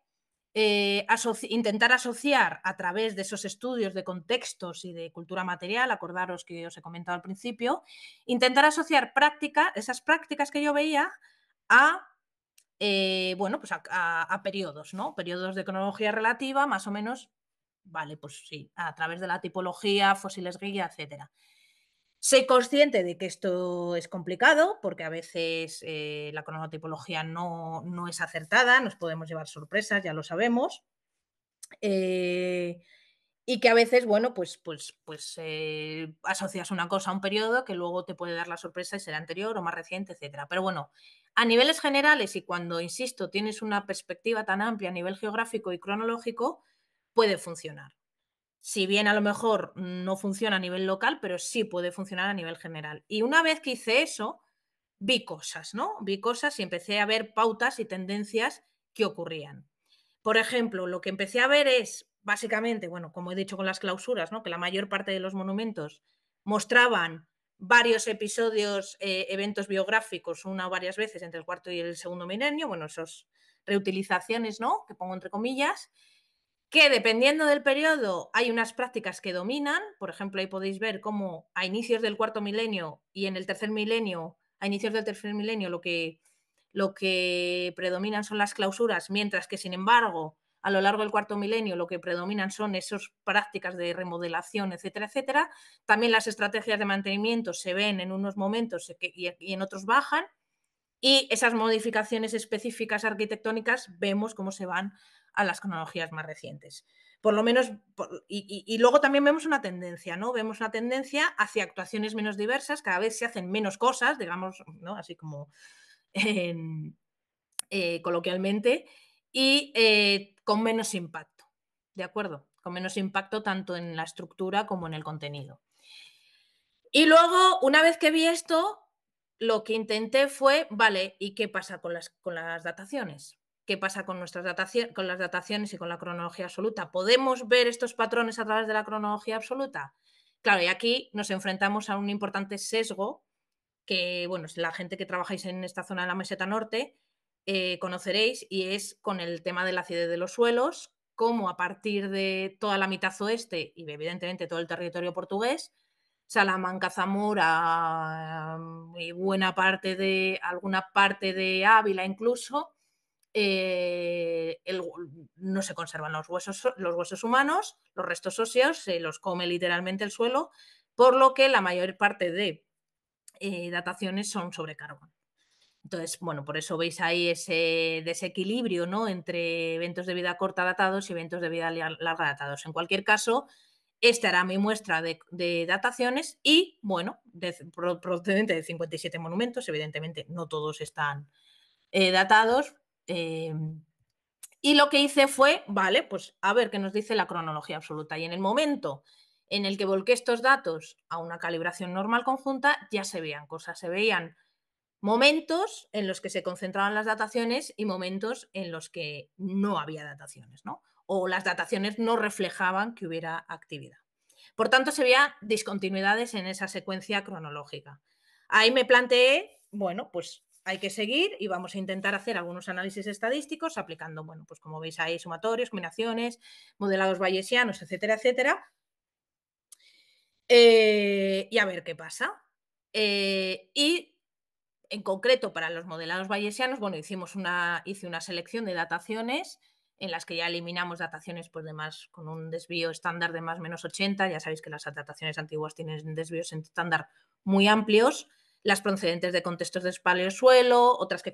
intentar asociar a través de esos estudios de contextos y de cultura material, acordaros que os he comentado al principio, intentar asociar esas prácticas que yo veía a bueno, pues a periodos, ¿no? Periodos de cronología relativa, más o menos, vale, pues sí, a través de la tipología, fósiles guía, etcétera. Soy consciente de que esto es complicado porque a veces la cronotipología no es acertada, nos podemos llevar sorpresas, ya lo sabemos. Y que a veces, bueno, pues asocias una cosa a un periodo que luego te puede dar la sorpresa y será anterior o más reciente, etcétera. Pero bueno, a niveles generales y cuando, insisto, tienes una perspectiva tan amplia a nivel geográfico y cronológico, puede funcionar. Si bien a lo mejor no funciona a nivel local, pero sí puede funcionar a nivel general. Y una vez que hice eso, vi cosas, ¿no? Vi cosas y empecé a ver pautas y tendencias que ocurrían. Por ejemplo, lo que empecé a ver es, básicamente, bueno, como he dicho con las clausuras, ¿no? Que la mayor parte de los monumentos mostraban varios episodios, eventos biográficos, una o varias veces entre el cuarto y el segundo milenio, bueno, esas reutilizaciones, ¿no? Que pongo entre comillas, que dependiendo del periodo hay unas prácticas que dominan, por ejemplo, ahí podéis ver cómo a inicios del cuarto milenio y en el tercer milenio, a inicios del tercer milenio, lo que predominan son las clausuras, mientras que, sin embargo, a lo largo del cuarto milenio lo que predominan son esas prácticas de remodelación, etcétera, etcétera. También las estrategias de mantenimiento se ven en unos momentos y en otros bajan. Y esas modificaciones específicas arquitectónicas vemos cómo se van a las cronologías más recientes. Por lo menos, y luego también vemos una tendencia, ¿no? Vemos una tendencia hacia actuaciones menos diversas, cada vez se hacen menos cosas, digamos, ¿no? Así como coloquialmente, y con menos impacto, ¿de acuerdo? Con menos impacto tanto en la estructura como en el contenido. Y luego, una vez que vi esto, lo que intenté fue, vale, ¿y qué pasa con las dataciones? ¿Qué pasa con nuestras con las dataciones y con la cronología absoluta? ¿Podemos ver estos patrones a través de la cronología absoluta? Claro, y aquí nos enfrentamos a un importante sesgo que, bueno, es la gente que trabajáis en esta zona de la meseta norte, conoceréis, y es con el tema de la acidez de los suelos, cómo a partir de toda la mitad oeste y evidentemente todo el territorio portugués, Salamanca, Zamora y buena parte de alguna parte de Ávila incluso, el, no se conservan los huesos humanos, los restos óseos, se los come literalmente el suelo, por lo que la mayor parte de dataciones son sobre carbón. Entonces, bueno, por eso veis ahí ese desequilibrio, ¿no? Entre eventos de vida corta datados y eventos de vida larga datados. En cualquier caso, esta era mi muestra de dataciones y, bueno, procedente de 57 monumentos, evidentemente no todos están datados. Y lo que hice fue, vale, pues a ver qué nos dice la cronología absoluta. Y en el momento en el que volqué estos datos a una calibración normal conjunta, ya se veían cosas, se veían momentos en los que se concentraban las dataciones y momentos en los que no había dataciones, ¿no? O las dataciones no reflejaban que hubiera actividad. Por tanto, se veían discontinuidades en esa secuencia cronológica. Ahí me planteé, bueno, pues hay que seguir y vamos a intentar hacer algunos análisis estadísticos aplicando, bueno, pues como veis ahí, sumatorios, combinaciones, modelados bayesianos, etcétera, etcétera. Y a ver qué pasa. Y en concreto, para los modelados bayesianos, bueno, hice una selección de dataciones en las que ya eliminamos dataciones pues, con un desvío estándar de más o menos 80. Ya sabéis que las dataciones antiguas tienen desvíos estándar muy amplios. Las procedentes de contextos de paleosuelo, otras que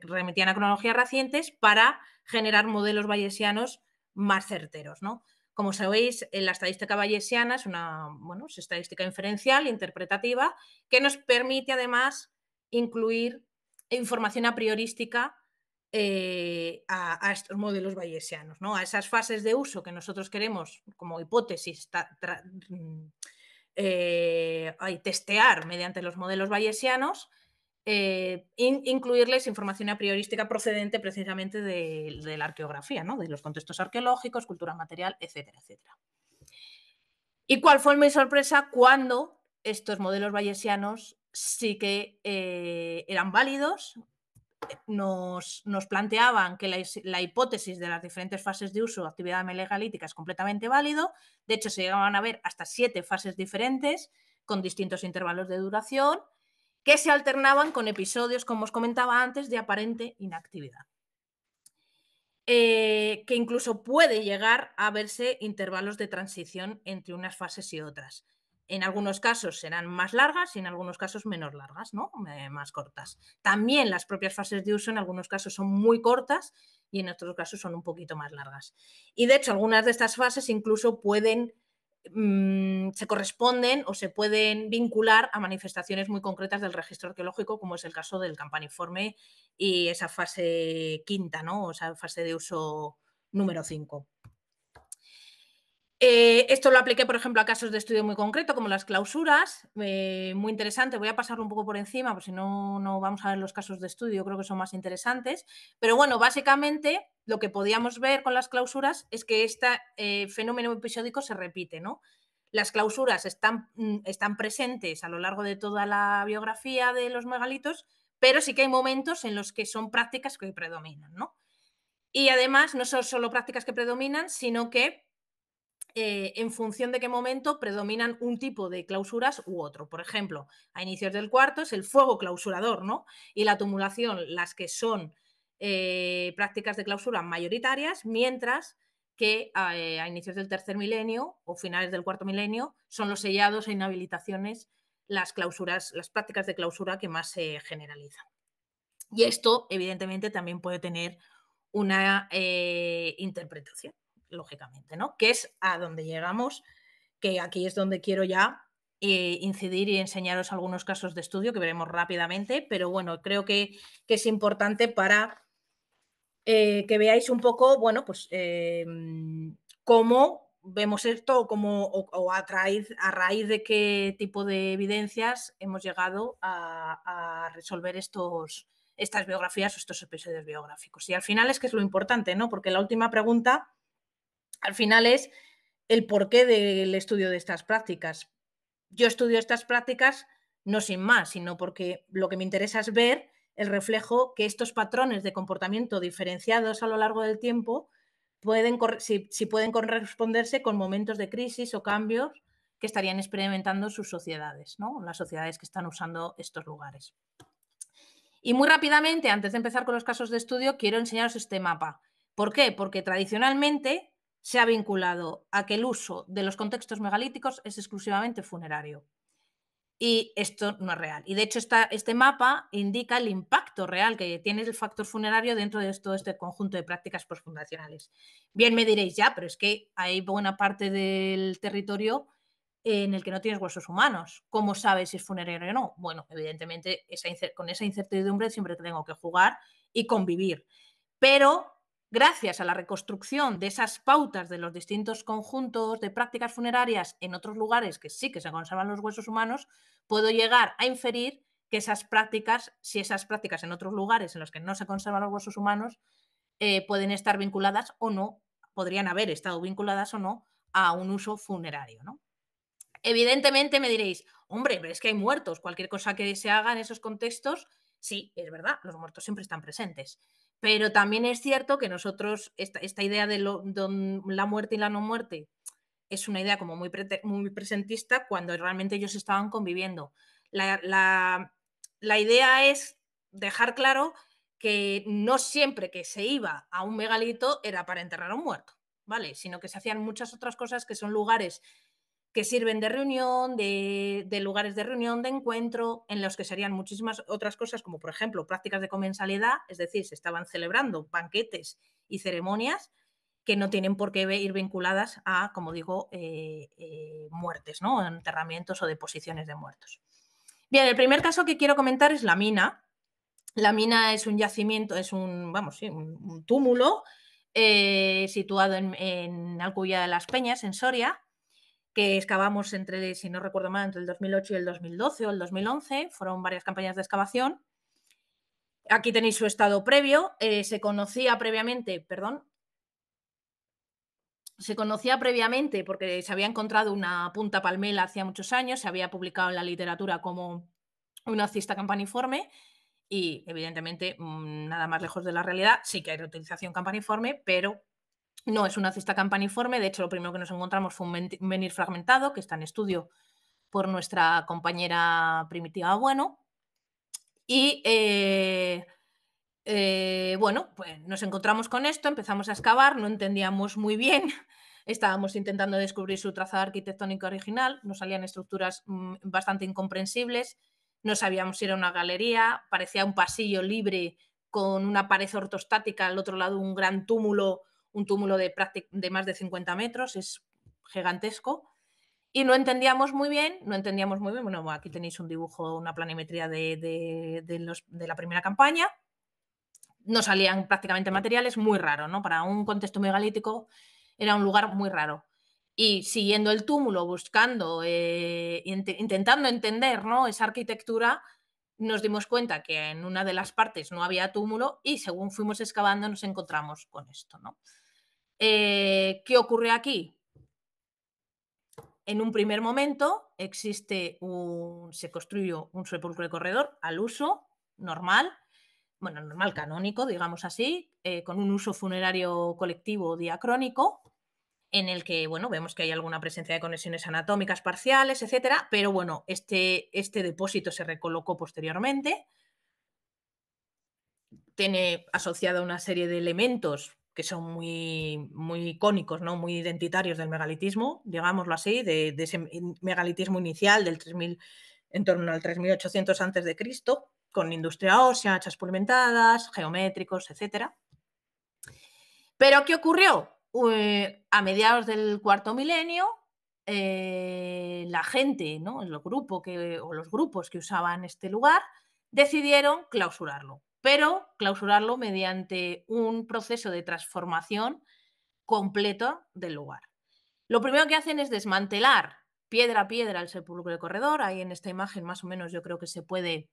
remitían a cronologías recientes para generar modelos bayesianos más certeros, ¿no? Como sabéis, la estadística bayesiana es es estadística inferencial, interpretativa, que nos permite además incluir información a priorística a estos modelos bayesianos, ¿no? A esas fases de uso que nosotros queremos como hipótesis testear mediante los modelos bayesianos, incluirles información a priorística procedente precisamente de la arqueografía, ¿no? De los contextos arqueológicos, cultura material, etcétera, etcétera. ¿Y cuál fue mi sorpresa cuando estos modelos bayesianos sí que eran válidos? Nos planteaban que la hipótesis de las diferentes fases de uso de actividad megalítica es completamente válido. De hecho, se llegaban a ver hasta 7 fases diferentes con distintos intervalos de duración que se alternaban con episodios, como os comentaba antes, de aparente inactividad. Que incluso puede llegar a verse intervalos de transición entre unas fases y otras. En algunos casos serán más largas y en algunos casos menos largas, ¿no? Más cortas. También las propias fases de uso en algunos casos son muy cortas y en otros casos son un poquito más largas. Y de hecho, algunas de estas fases incluso se corresponden o se pueden vincular a manifestaciones muy concretas del registro arqueológico, como es el caso del campaniforme y esa fase quinta, ¿no? O esa fase de uso número 5. Esto lo apliqué, por ejemplo, a casos de estudio muy concreto, como las clausuras. Muy interesante. Voy a pasarlo un poco por encima, porque si no, no vamos a ver los casos de estudio. Creo que son más interesantes. Pero bueno, básicamente lo que podíamos ver con las clausuras es que este fenómeno episódico se repite, ¿no? Las clausuras están presentes a lo largo de toda la biografía de los megalitos, pero sí que hay momentos en los que son prácticas que predominan, ¿no? Y además, no son solo prácticas que predominan, sino que en función de qué momento predominan un tipo de clausuras u otro. Por ejemplo, a inicios del cuarto es el fuego clausurador, ¿no? Y la tumulación, las que son prácticas de clausura mayoritarias, mientras que a inicios del tercer milenio o finales del cuarto milenio son los sellados e inhabilitaciones las clausuras, las prácticas de clausura que más se generalizan. Y esto, evidentemente, también puede tener una interpretación, lógicamente, ¿no? Que es a donde llegamos, que aquí es donde quiero ya incidir y enseñaros algunos casos de estudio que veremos rápidamente, pero bueno, creo que es importante para que veáis un poco, bueno, pues cómo vemos esto o a raíz de qué tipo de evidencias hemos llegado a resolver estas biografías o estos episodios biográficos. Y al final es que es lo importante, ¿no? Porque la última pregunta, al final, es el porqué del estudio de estas prácticas. Yo estudio estas prácticas no sin más, sino porque lo que me interesa es ver el reflejo que estos patrones de comportamiento diferenciados a lo largo del tiempo pueden, si pueden corresponderse con momentos de crisis o cambios que estarían experimentando sus sociedades, ¿no? Las sociedades que están usando estos lugares. Y muy rápidamente, antes de empezar con los casos de estudio, quiero enseñaros este mapa. ¿Por qué? Porque tradicionalmente se ha vinculado a que el uso de los contextos megalíticos es exclusivamente funerario. Y esto no es real. Y de hecho este mapa indica el impacto real que tiene el factor funerario dentro de todo este conjunto de prácticas postfundacionales. Bien me diréis, ya, pero es que hay buena parte del territorio en el que no tienes huesos humanos. ¿Cómo sabes si es funerario o no? Bueno, evidentemente con esa incertidumbre siempre tengo que jugar y convivir. Pero gracias a la reconstrucción de esas pautas de los distintos conjuntos de prácticas funerarias en otros lugares que sí que se conservan los huesos humanos, puedo llegar a inferir que esas prácticas, si esas prácticas en otros lugares en los que no se conservan los huesos humanos, pueden estar vinculadas o no, podrían haber estado vinculadas o no a un uso funerario, ¿no? Evidentemente me diréis, hombre, pero es que hay muertos, cualquier cosa que se haga en esos contextos, sí, es verdad, los muertos siempre están presentes. Pero también es cierto que nosotros, esta idea de la muerte y la no muerte es una idea como muy presentista cuando realmente ellos estaban conviviendo. La idea es dejar claro que no siempre que se iba a un megalito era para enterrar a un muerto, ¿vale? Sino que se hacían muchas otras cosas que son lugares que sirven de reunión, de lugares de reunión, de encuentro, en los que serían muchísimas otras cosas, como por ejemplo prácticas de comensalidad, es decir, se estaban celebrando banquetes y ceremonias que no tienen por qué ir vinculadas a, como digo, muertes, ¿no? Enterramientos o deposiciones de muertos. Bien, el primer caso que quiero comentar es la mina. La mina es un yacimiento, es un túmulo situado en Alcubilla de las Peñas, en Soria, que excavamos si no recuerdo mal, entre el 2008 y el 2012 o el 2011. Fueron varias campañas de excavación. Aquí tenéis su estado previo. Se conocía previamente porque se había encontrado una punta palmela hacía muchos años, se había publicado en la literatura como una cista campaniforme y, evidentemente, nada más lejos de la realidad. Sí que hay reutilización campaniforme, pero no es una cista campaniforme. De hecho, lo primero que nos encontramos fue un menhir fragmentado, que está en estudio por nuestra compañera Primitiva Bueno. Y bueno, pues nos encontramos con esto, empezamos a excavar, no entendíamos muy bien, estábamos intentando descubrir su trazado arquitectónico original, nos salían estructuras bastante incomprensibles, no sabíamos si era una galería, parecía un pasillo libre con una pared ortostática, al otro lado un gran túmulo, un túmulo de más de 50 metros, es gigantesco. Y no entendíamos muy bien, bueno, aquí tenéis un dibujo, una planimetría de la primera campaña. No salían prácticamente materiales, muy raro, ¿no? Para un contexto megalítico era un lugar muy raro. Y siguiendo el túmulo, buscando, intentando entender, ¿no?, esa arquitectura, nos dimos cuenta que en una de las partes no había túmulo y según fuimos excavando nos encontramos con esto, ¿no? ¿Qué ocurre aquí? En un primer momento se construyó un sepulcro de corredor al uso normal, normal canónico, digamos así, con un uso funerario colectivo diacrónico, en el que, bueno, vemos que hay alguna presencia de conexiones anatómicas parciales, etcétera, pero bueno, este depósito se recolocó posteriormente. tiene asociada una serie de elementos que son muy icónicos, ¿no? Muy identitarios del megalitismo, digámoslo así, de ese megalitismo inicial del 3000, en torno al 3800 antes de Cristo, con industria ósea, hachas pulimentadas, geométricos, etcétera. Pero ¿qué ocurrió? A mediados del cuarto milenio, la gente, ¿no? Los grupos que usaban este lugar decidieron clausurarlo, pero clausurarlo mediante un proceso de transformación completo del lugar. Lo primero que hacen es desmantelar piedra a piedra el sepulcro de corredor. Ahí en esta imagen más o menos yo creo que se puede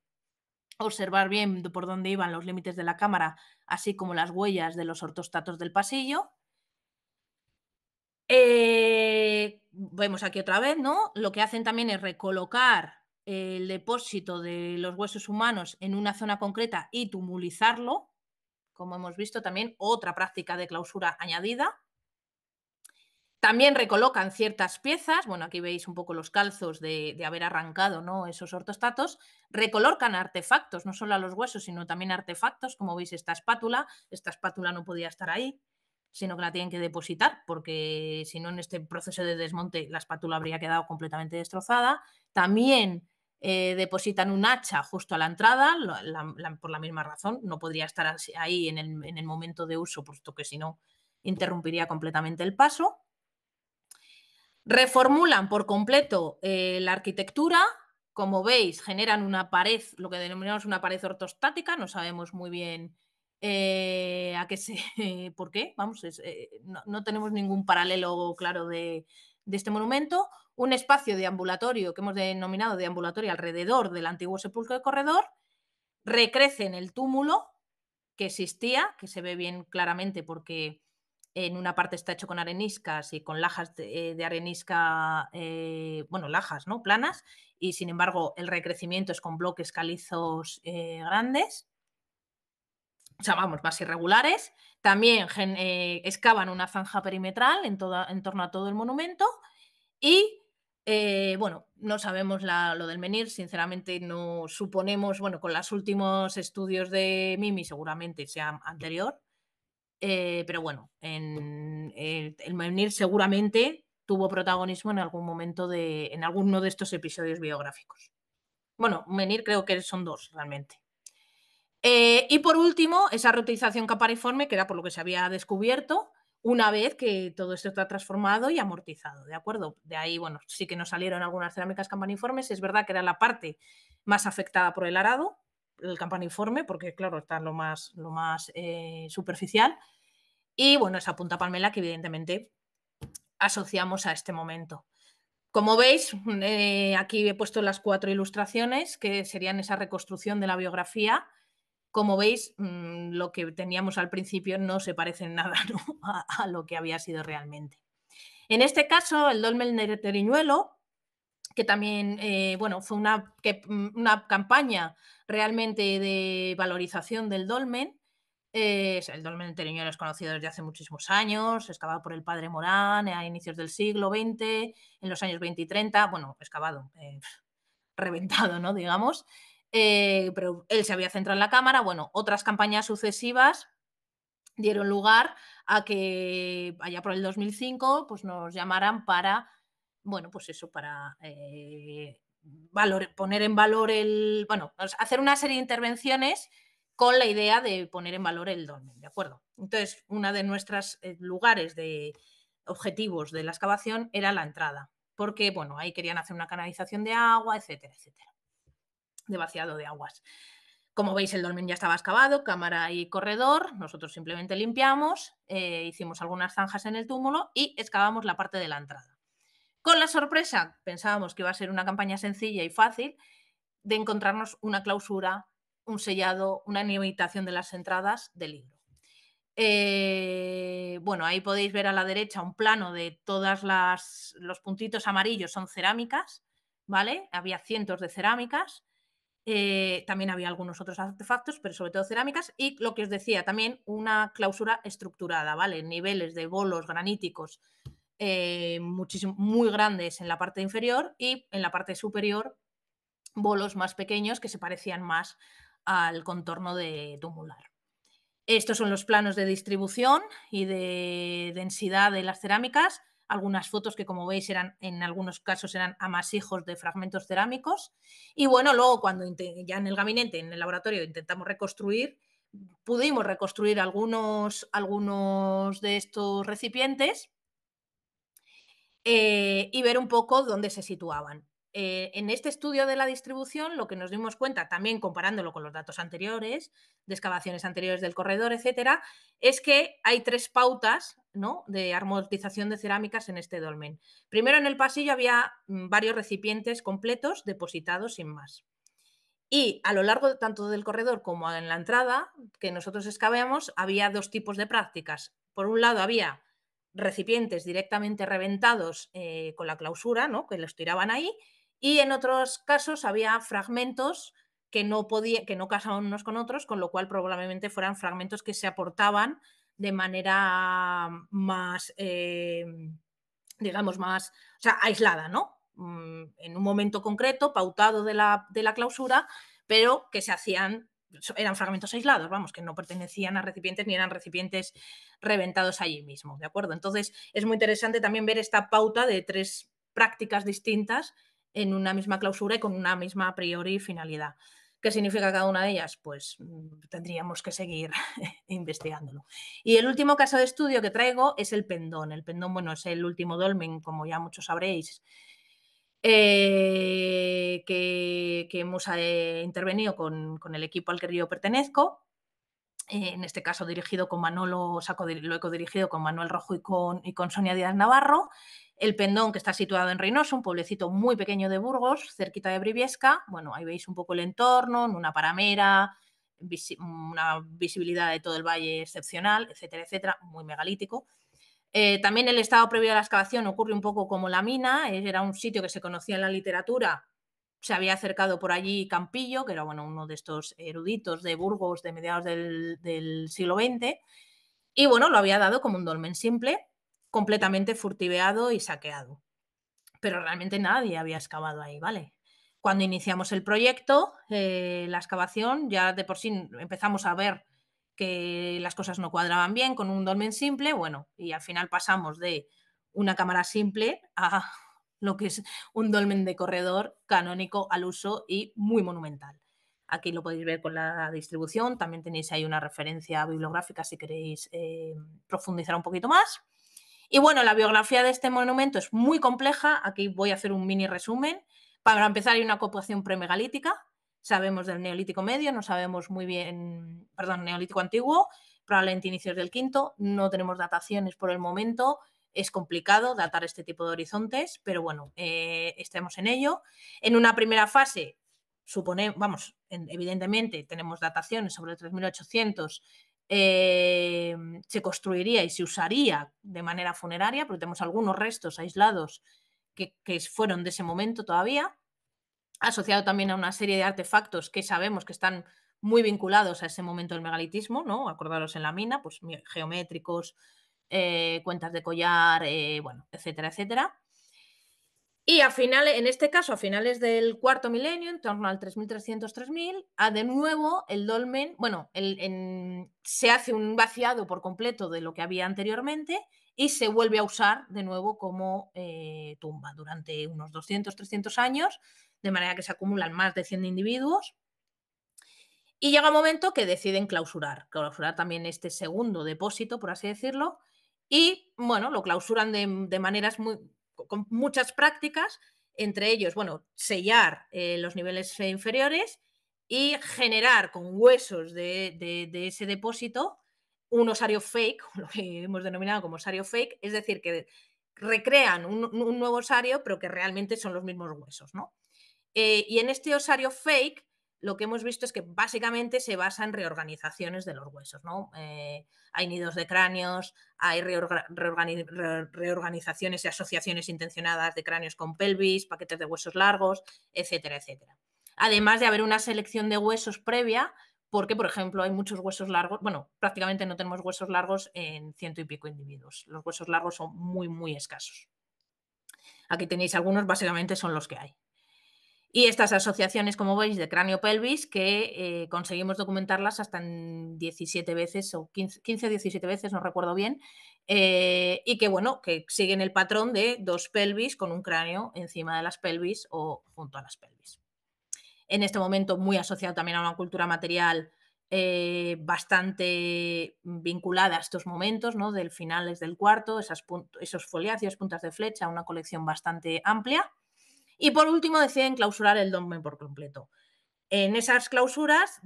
observar bien por dónde iban los límites de la cámara, así como las huellas de los ortostatos del pasillo. Vemos aquí otra vez, ¿no? Lo que hacen también es recolocar el depósito de los huesos humanos en una zona concreta y tumulizarlo, como hemos visto también, otra práctica de clausura añadida. También recolocan ciertas piezas, bueno, aquí veis un poco los calzos de haber arrancado, ¿no? Esos ortostatos, recolocan artefactos, no solo a los huesos, sino también artefactos, como veis esta espátula no podía estar ahí, sino que la tienen que depositar, porque si no en este proceso de desmonte la espátula habría quedado completamente destrozada. También depositan un hacha justo a la entrada, por la misma razón, no podría estar ahí en el momento de uso, puesto que si no interrumpiría completamente el paso. Reformulan por completo la arquitectura. Como veis, generan una pared, lo que denominamos una pared ortostática. No sabemos muy bien a qué se, por qué. Vamos, no tenemos ningún paralelo claro de este monumento. Un espacio de ambulatorio que hemos denominado de ambulatorio alrededor del antiguo sepulcro de corredor. Recrecen el túmulo que existía, que se ve bien claramente porque en una parte está hecho con areniscas y con lajas de arenisca, bueno, lajas, ¿no? Planas, y sin embargo el recrecimiento es con bloques calizos grandes, o sea, vamos, más irregulares. También excavan una zanja perimetral en torno a todo el monumento y bueno, no sabemos lo del menhir, sinceramente no suponemos, bueno, con los últimos estudios de Mimi seguramente sea anterior, pero bueno, el menhir seguramente tuvo protagonismo en algún momento en alguno de estos episodios biográficos. Bueno, menhir creo que son dos realmente. Y por último, esa reutilización capariforme, que era por lo que se había descubierto, una vez que todo esto está transformado y amortizado, ¿de acuerdo? De ahí, bueno, sí que nos salieron algunas cerámicas campaniformes, es verdad que era la parte más afectada por el arado, el campaniforme, porque claro, está lo más superficial, y bueno, esa punta palmela que evidentemente asociamos a este momento. Como veis, aquí he puesto las 4 ilustraciones que serían esa reconstrucción de la biografía. Como veis, lo que teníamos al principio no se parece en nada, ¿no? a lo que había sido realmente. En este caso, el dolmen de Teriñuelo, que también bueno, fue una campaña realmente de valorización del dolmen. El dolmen de Teriñuelo es conocido desde hace muchísimos años, excavado por el padre Morán a inicios del siglo XX, en los años 20 y 30, bueno, excavado, reventado, ¿no? Digamos. Pero él se había centrado en la cámara. Bueno, otras campañas sucesivas dieron lugar a que allá por el 2005 pues nos llamaran para, bueno, pues eso, para poner en valor bueno, hacer una serie de intervenciones con la idea de poner en valor el dolmen, ¿de acuerdo? Entonces, uno de nuestros lugares de objetivos de la excavación era la entrada, porque, bueno, ahí querían hacer una canalización de agua, etcétera, etcétera, de vaciado de aguas. Como veis, el dolmen ya estaba excavado, cámara y corredor. Nosotros simplemente limpiamos, hicimos algunas zanjas en el túmulo y excavamos la parte de la entrada. Con la sorpresa, pensábamos que iba a ser una campaña sencilla y fácil, de encontrarnos una clausura, un sellado, una limitación de las entradas del libro. Bueno, ahí podéis ver a la derecha un plano de todas los puntitos amarillos son cerámicas, ¿vale? Había cientos de cerámicas. También había algunos otros artefactos, pero sobre todo cerámicas. Y lo que os decía, también una clausura estructurada, ¿vale? Niveles de bolos graníticos muy grandes en la parte inferior y en la parte superior bolos más pequeños que se parecían más al contorno de tumular. Estos son los planos de distribución y de densidad de las cerámicas. Algunas fotos que, como veis, en algunos casos eran amasijos de fragmentos cerámicos. Y bueno, luego cuando ya en el gabinete, en el laboratorio, intentamos reconstruir, pudimos reconstruir algunos de estos recipientes y ver un poco dónde se situaban. En este estudio de la distribución, lo que nos dimos cuenta, también comparándolo con los datos anteriores, de excavaciones anteriores del corredor, etcétera, es que hay 3 pautas, ¿no?, de amortización de cerámicas en este dolmen. Primero, en el pasillo había varios recipientes completos depositados sin más. Y a lo largo tanto del corredor como en la entrada que nosotros excavamos, había 2 tipos de prácticas. Por un lado, había recipientes directamente reventados con la clausura, ¿no?, que los tiraban ahí, y en otros casos había fragmentos que no casaban unos con otros, con lo cual probablemente fueran fragmentos que se aportaban de manera más, digamos, más, o sea, aislada, ¿no? En un momento concreto, pautado de la clausura, pero que se hacían, eran fragmentos aislados, vamos, que no pertenecían a recipientes ni eran recipientes reventados allí mismo, ¿de acuerdo? Entonces, es muy interesante también ver esta pauta de 3 prácticas distintas en una misma clausura y con una misma a priori finalidad. ¿Qué significa cada una de ellas? Pues tendríamos que seguir investigándolo. Y el último caso de estudio que traigo es el pendón. El pendón, bueno, es el último dolmen, como ya muchos sabréis, que hemos intervenido con el equipo al que yo pertenezco. En este caso dirigido con Manolo, lo he codirigido con Manuel Rojo y con Sonia Díaz Navarro. El Pendón, que está situado en Reynosa, un pueblecito muy pequeño de Burgos, cerquita de Briviesca. Bueno, ahí veis un poco el entorno, en una paramera, una visibilidad de todo el valle excepcional, etcétera, etcétera, muy megalítico. También el estado previo a la excavación ocurre un poco como la mina, era un sitio que se conocía en la literatura, se había acercado por allí Campillo, que era, bueno, uno de estos eruditos de Burgos de mediados del siglo XX, y bueno, lo había dado como un dolmen simple, completamente furtiveado y saqueado. Pero realmente nadie había excavado ahí, ¿vale? Cuando iniciamos el proyecto, la excavación, ya de por sí empezamos a ver que las cosas no cuadraban bien con un dolmen simple, bueno, y al final pasamos de una cámara simple a lo que es un dolmen de corredor canónico al uso y muy monumental. Aquí lo podéis ver con la distribución, también tenéis ahí una referencia bibliográfica si queréis profundizar un poquito más. Y bueno, la biografía de este monumento es muy compleja, aquí voy a hacer un mini resumen. Para empezar, hay una ocupación premegalítica, sabemos del Neolítico Medio, no sabemos muy bien, perdón, Neolítico Antiguo, probablemente inicios del quinto, no tenemos dataciones por el momento, es complicado datar este tipo de horizontes, pero bueno, estemos en ello. En una primera fase, evidentemente tenemos dataciones sobre el 3800, se construiría y se usaría de manera funeraria, porque tenemos algunos restos aislados que fueron de ese momento todavía, asociado también a una serie de artefactos que sabemos que están muy vinculados a ese momento del megalitismo, ¿no? Acordaros en la mina, pues geométricos, cuentas de collar, bueno, etcétera, etcétera. Y en este caso, a finales del cuarto milenio, en torno al 3300-3000, de nuevo el dolmen, bueno, se hace un vaciado por completo de lo que había anteriormente y se vuelve a usar de nuevo como tumba durante unos 200-300 años, de manera que se acumulan más de 100 individuos. Y llega un momento que deciden clausurar también este segundo depósito, por así decirlo, y bueno, lo clausuran de maneras con muchas prácticas, entre ellos, bueno, sellar los niveles inferiores y generar con huesos de ese depósito un osario fake, lo que hemos denominado como osario fake, es decir, que recrean un nuevo osario, pero que realmente son los mismos huesos, ¿no? Y en este osario fake lo que hemos visto es que básicamente se basa en reorganizaciones de los huesos, ¿no? Hay nidos de cráneos, hay reorganizaciones y asociaciones intencionadas de cráneos con pelvis, paquetes de huesos largos, etcétera, etcétera. Además de haber una selección de huesos previa, porque, por ejemplo, hay muchos huesos largos, bueno, prácticamente no tenemos huesos largos en ciento y pico individuos. Los huesos largos son muy, muy escasos. Aquí tenéis algunos, básicamente son los que hay. Y estas asociaciones, como veis, de cráneo-pelvis, que conseguimos documentarlas hasta en 17 veces o 15 o 17 veces, no recuerdo bien, y que, bueno, que siguen el patrón de 2 pelvis con un cráneo encima de las pelvis o junto a las pelvis. En este momento muy asociado también a una cultura material bastante vinculada a estos momentos, ¿no? Del finales del cuarto, esos foliáceos, puntas de flecha, una colección bastante amplia. Y por último deciden clausurar el dolmen por completo. En esas clausuras,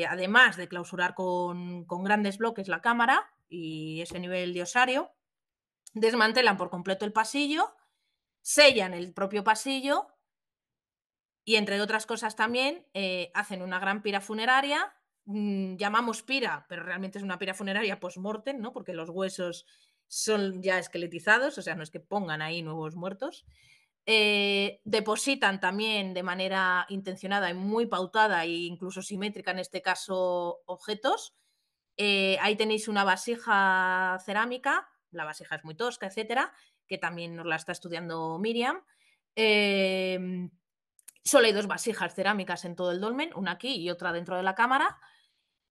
además de clausurar con grandes bloques la cámara y ese nivel de osario, desmantelan por completo el pasillo, sellan el propio pasillo y, entre otras cosas, también hacen una gran pira funeraria. Llamamos pira, pero realmente es una pira funeraria post-mortem, ¿no? Porque los huesos son ya esqueletizados, o sea, no es que pongan ahí nuevos muertos. Depositan también de manera intencionada y muy pautada e incluso simétrica en este caso objetos. Ahí tenéis una vasija cerámica, la vasija es muy tosca, etcétera, que también nos la está estudiando Miriam. Solo hay 2 vasijas cerámicas en todo el dolmen, una aquí y otra dentro de la cámara.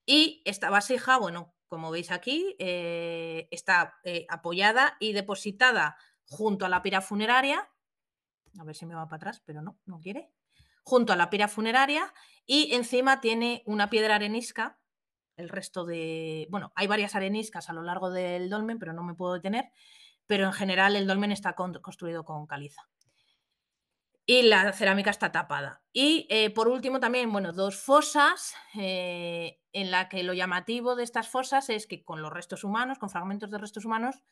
Y esta vasija, bueno, como veis aquí, está apoyada y depositada junto a la pira funeraria. A ver si me va para atrás, pero no, no quiere. Junto a la pira funeraria, y encima tiene una piedra arenisca. El resto de. Bueno, hay varias areniscas a lo largo del dolmen, pero no me puedo detener. Pero en general el dolmen está construido con caliza. Y la cerámica está tapada. Y por último también, bueno, 2 fosas en la que lo llamativo de estas fosas es que con los restos humanos, con fragmentos de restos humanos,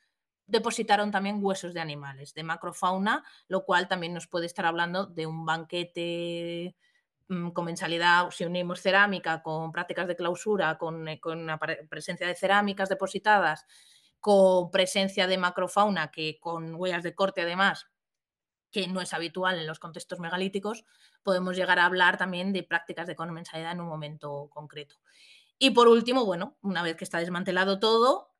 depositaron también huesos de animales, de macrofauna, lo cual también nos puede estar hablando de un banquete comensalidad. Si unimos cerámica con prácticas de clausura, con una presencia de cerámicas depositadas, con presencia de macrofauna, que con huellas de corte además, que no es habitual en los contextos megalíticos, podemos llegar a hablar también de prácticas de comensalidad en un momento concreto. Y por último, bueno, una vez que está desmantelado todo,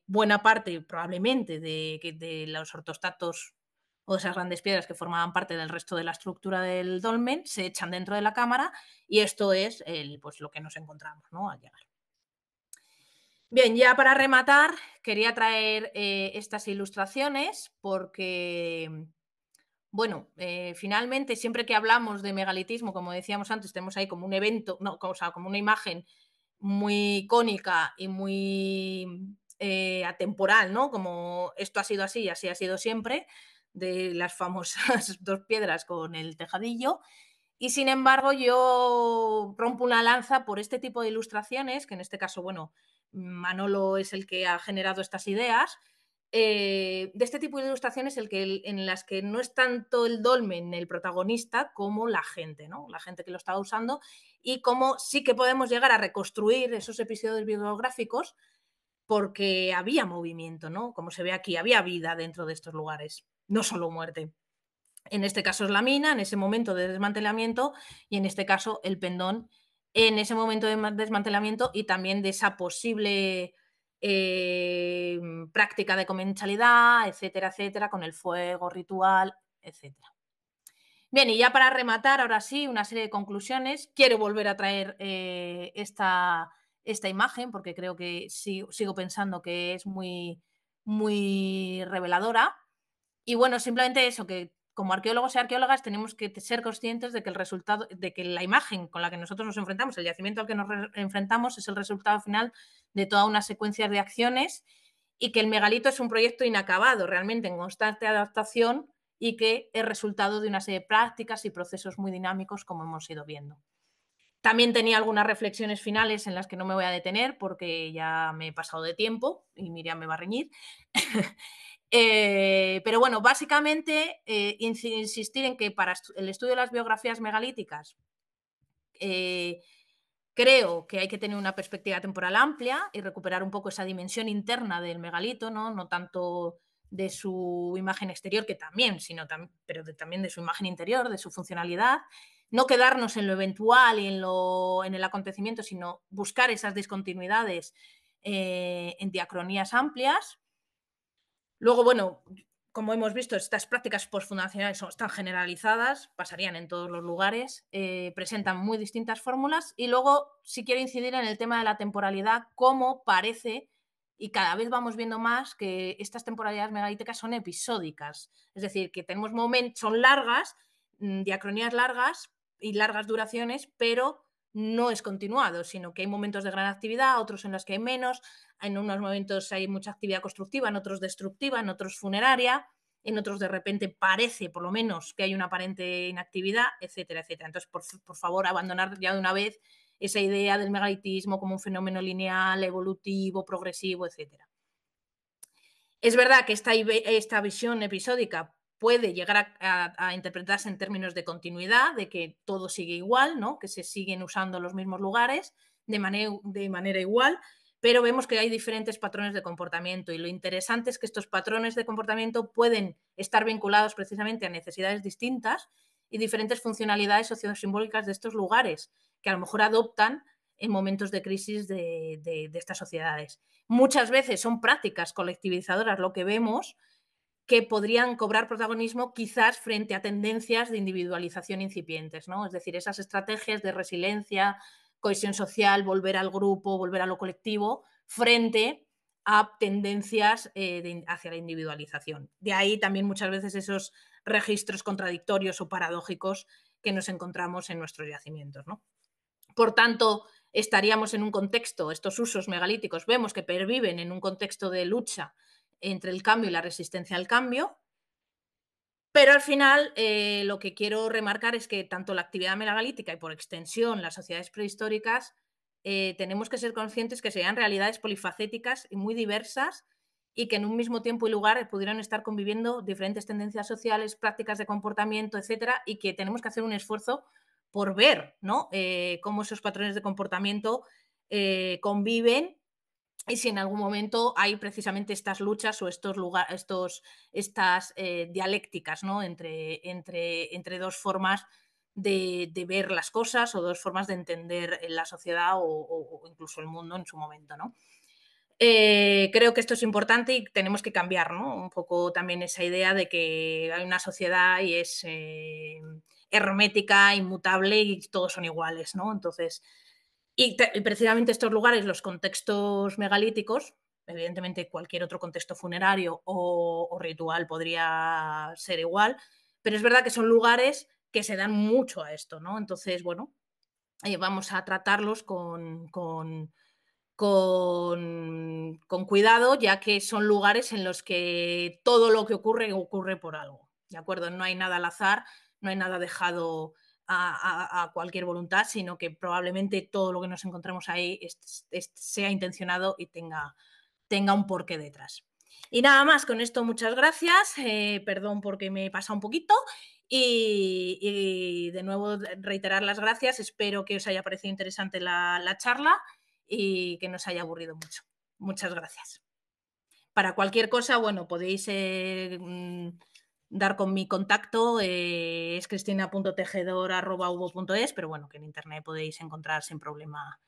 buena parte probablemente de los ortostatos o esas grandes piedras que formaban parte del resto de la estructura del dolmen se echan dentro de la cámara, y esto es pues, lo que nos encontramos, ¿no? Al llegar. Bien, ya para rematar, quería traer estas ilustraciones porque, bueno, finalmente, siempre que hablamos de megalitismo, como decíamos antes, tenemos ahí como un evento, no, o sea, como una imagen muy icónica y muy atemporal, ¿no? Como esto ha sido así y así ha sido siempre, de las famosas 2 piedras con el tejadillo. Y sin embargo, yo rompo una lanza por este tipo de ilustraciones, que en este caso, bueno, Manolo es el que ha generado estas ideas. De este tipo de ilustraciones en las que no es tanto el dolmen el protagonista como la gente, ¿no? La gente que lo estaba usando, y cómo sí que podemos llegar a reconstruir esos episodios biográficos porque había movimiento, ¿no? Como se ve aquí, había vida dentro de estos lugares, no solo muerte. En este caso es la mina, en ese momento de desmantelamiento, y en este caso el pendón, en ese momento de desmantelamiento, y también de esa posible eh, práctica de comensalidad, etcétera, etcétera, con el fuego ritual, etcétera. Bien, y ya para rematar, ahora sí, una serie de conclusiones. Quiero volver a traer esta imagen porque creo que sigo pensando que es muy, muy reveladora. Y bueno, simplemente eso, que como arqueólogos y arqueólogas tenemos que ser conscientes de que el resultado, de que la imagen con la que nosotros nos enfrentamos, el yacimiento al que nos enfrentamos, es el resultado final de toda una secuencia de acciones, y que el megalito es un proyecto inacabado, realmente en constante adaptación, y que es resultado de una serie de prácticas y procesos muy dinámicos, como hemos ido viendo. También tenía algunas reflexiones finales en las que no me voy a detener porque ya me he pasado de tiempo y Miriam me va a reñir. Pero bueno, básicamente insistir en que para el estudio de las biografías megalíticas creo que hay que tener una perspectiva temporal amplia y recuperar un poco esa dimensión interna del megalito, no tanto de su imagen exterior, que también, pero también de su imagen interior, de su funcionalidad. No quedarnos en lo eventual y en el acontecimiento, sino buscar esas discontinuidades en diacronías amplias. Luego, bueno, como hemos visto, estas prácticas postfundacionales están generalizadas, pasarían en todos los lugares, presentan muy distintas fórmulas y luego sí quiero incidir en el tema de la temporalidad, cómo parece, y cada vez vamos viendo más, que estas temporalidades megalíticas son episódicas, es decir, que tenemos momentos, son largas, diacronías largas y largas duraciones, pero no es continuado, sino que hay momentos de gran actividad, otros en los que hay menos, en unos momentos hay mucha actividad constructiva, en otros destructiva, en otros funeraria, en otros de repente parece, por lo menos, que hay una aparente inactividad, etcétera, etcétera. Entonces, por favor, abandonar ya de una vez esa idea del megalitismo como un fenómeno lineal, evolutivo, progresivo, etcétera. Es verdad que esta visión episódica puede llegar a interpretarse en términos de continuidad, de que todo sigue igual, ¿no? Que se siguen usando los mismos lugares de manera igual, pero vemos que hay diferentes patrones de comportamiento y lo interesante es que estos patrones de comportamiento pueden estar vinculados precisamente a necesidades distintas y diferentes funcionalidades sociosimbólicas de estos lugares que a lo mejor adoptan en momentos de crisis de estas sociedades. Muchas veces son prácticas colectivizadoras lo que vemos que podrían cobrar protagonismo quizás frente a tendencias de individualización incipientes, ¿no? Es decir, esas estrategias de resiliencia, cohesión social, volver al grupo, volver a lo colectivo, frente a tendencias hacia la individualización. De ahí también muchas veces esos registros contradictorios o paradójicos que nos encontramos en nuestros yacimientos, ¿no? Por tanto, estaríamos en un contexto, estos usos megalíticos vemos que perviven en un contexto de lucha entre el cambio y la resistencia al cambio, pero al final lo que quiero remarcar es que tanto la actividad megalítica y por extensión las sociedades prehistóricas tenemos que ser conscientes que serían realidades polifacéticas y muy diversas y que en un mismo tiempo y lugar pudieran estar conviviendo diferentes tendencias sociales, prácticas de comportamiento, etcétera, y que tenemos que hacer un esfuerzo por ver, ¿no? Cómo esos patrones de comportamiento conviven y si en algún momento hay precisamente estas luchas o estas dialécticas, ¿no? Entre dos formas de ver las cosas o dos formas de entender la sociedad o incluso el mundo en su momento, ¿no? Creo que esto es importante y tenemos que cambiar, ¿no? Un poco también esa idea de que hay una sociedad y es hermética, inmutable y todos son iguales, ¿no? Entonces, y precisamente estos lugares, los contextos megalíticos, evidentemente cualquier otro contexto funerario o ritual podría ser igual, pero es verdad que son lugares que se dan mucho a esto, ¿no? Entonces, bueno, vamos a tratarlos con cuidado, ya que son lugares en los que todo lo que ocurre, ocurre por algo, ¿de acuerdo? No hay nada al azar, no hay nada dejado a cualquier voluntad, sino que probablemente todo lo que nos encontremos ahí sea intencionado y tenga un porqué detrás. Y nada más, con esto muchas gracias, perdón porque me he pasado un poquito y de nuevo reiterar las gracias, espero que os haya parecido interesante la charla y que no os haya aburrido mucho. Muchas gracias. Para cualquier cosa, bueno, podéis dar con mi contacto, es cristina.tejedor@hugo.es, pero bueno, que en internet podéis encontrar sin problema.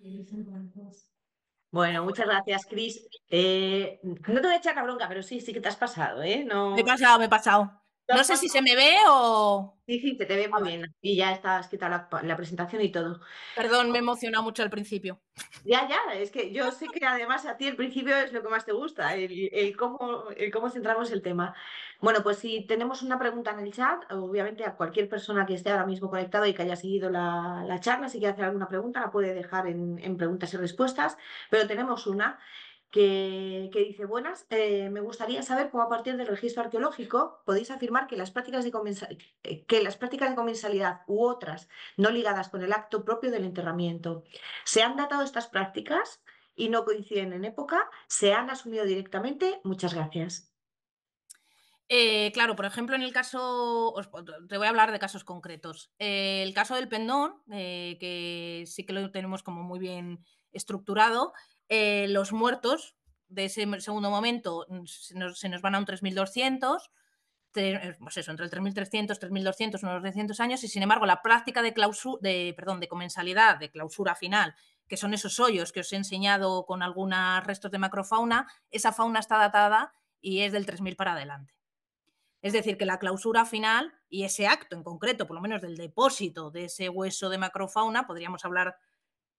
Bueno, muchas gracias, Cris. No te voy a echar la bronca, pero sí, sí que te has pasado, ¿eh? Me he No, pasado, me he pasado. te No has sé si pasado. se me ve o... Sí, sí, te ve Ah, muy vale. bien. Y ya estás quitado la presentación y todo. Perdón, me he emocionado mucho al principio. Ya, ya, es que yo sé que además a ti el principio es lo que más te gusta, el cómo centramos el tema. Bueno, pues si tenemos una pregunta en el chat, obviamente a cualquier persona que esté ahora mismo conectado y que haya seguido la charla, si quiere hacer alguna pregunta, la puede dejar en preguntas y respuestas, pero tenemos una que dice, buenas, me gustaría saber cómo a partir del registro arqueológico podéis afirmar que que las prácticas de comensalidad u otras no ligadas con el acto propio del enterramiento se han datado estas prácticas y no coinciden en época, se han asumido directamente. Muchas gracias. Claro, por ejemplo, en el caso, te voy a hablar de casos concretos. El caso del pendón, que sí que lo tenemos como muy bien estructurado, los muertos de ese segundo momento se nos van a un 3200, pues eso, entre el 3300, 3200, unos 200 años, y sin embargo la práctica de comensalidad, de clausura final, que son esos hoyos que os he enseñado con algunos restos de macrofauna, esa fauna está datada y es del 3000 para adelante. Es decir, que la clausura final y ese acto en concreto, por lo menos del depósito de ese hueso de macrofauna, podríamos hablar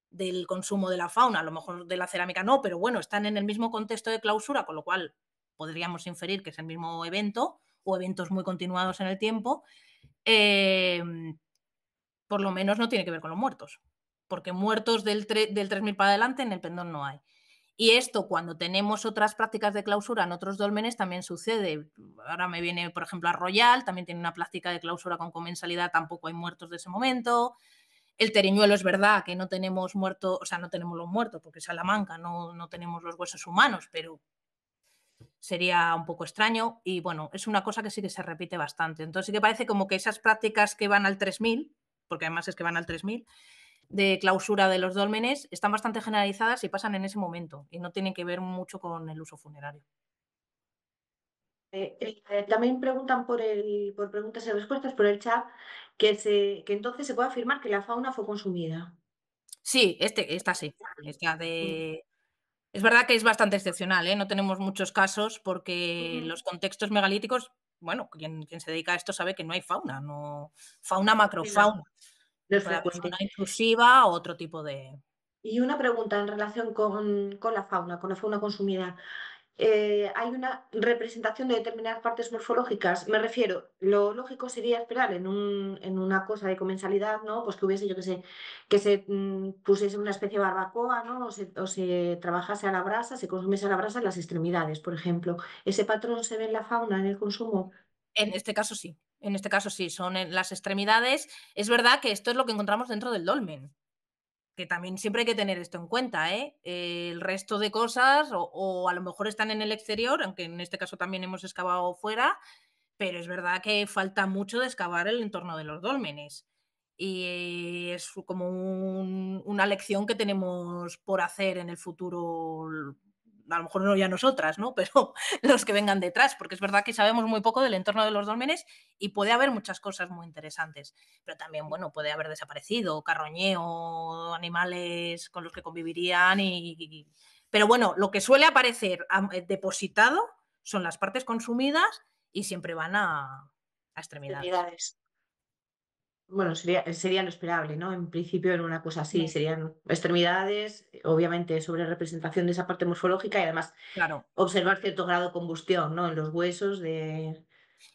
del consumo de la fauna, a lo mejor de la cerámica no, pero bueno, están en el mismo contexto de clausura, con lo cual podríamos inferir que es el mismo evento o eventos muy continuados en el tiempo, eh, por lo menos no tiene que ver con los muertos, porque muertos del 3000 para adelante en el pendón no hay. Y esto, cuando tenemos otras prácticas de clausura en otros dólmenes, también sucede. Ahora me viene, por ejemplo, a Royal, también tiene una práctica de clausura con comensalidad, tampoco hay muertos de ese momento. El Teriñuelo es verdad que no tenemos muertos, o sea, no tenemos los muertos, porque Salamanca no tenemos los huesos humanos, pero sería un poco extraño. Y bueno, es una cosa que sí que se repite bastante. Entonces sí que parece como que esas prácticas que van al 3000, porque además es que van al 3000, de clausura de los dólmenes, están bastante generalizadas y pasan en ese momento y no tienen que ver mucho con el uso funerario. También preguntan por preguntas y respuestas por el chat que entonces se puede afirmar que la fauna fue consumida. Sí, esta sí. Es verdad que es bastante excepcional, ¿eh? No tenemos muchos casos porque Ujú. los contextos megalíticos, bueno, quien se dedica a esto sabe que no hay fauna, no, fauna, Sí, no, macrofauna. no es Puede haber frecuente. fauna intrusiva o otro tipo de. Y una pregunta en relación con la fauna consumida. Hay una representación de determinadas partes morfológicas. Me refiero, lo lógico sería esperar en una cosa de comensalidad, ¿no? Pues que hubiese, yo que se pusiese una especie de barbacoa, ¿no? O se trabajase a la brasa, se consumiese a la brasa en las extremidades, por ejemplo. ¿Ese patrón se ve en la fauna, en el consumo? En este caso sí, en este caso sí, son en las extremidades. Es verdad que esto es lo que encontramos dentro del dolmen, que también siempre hay que tener esto en cuenta, ¿eh? El resto de cosas, o a lo mejor están en el exterior, aunque en este caso también hemos excavado fuera, pero es verdad que falta mucho de excavar el entorno de los dólmenes. Y es como una lección que tenemos por hacer en el futuro, a lo mejor no ya nosotras, ¿no? Pero los que vengan detrás, porque es verdad que sabemos muy poco del entorno de los dólmenes y puede haber muchas cosas muy interesantes, pero también, bueno, puede haber desaparecido, carroñeo, animales con los que convivirían pero bueno, lo que suele aparecer depositado son las partes consumidas y siempre van a extremidades. Extremidades. Bueno, sería lo esperable, ¿no? En principio, en una cosa así, Mm, serían extremidades, obviamente sobre representación de esa parte morfológica y además claro. observar cierto grado de combustión, ¿no? En los huesos sería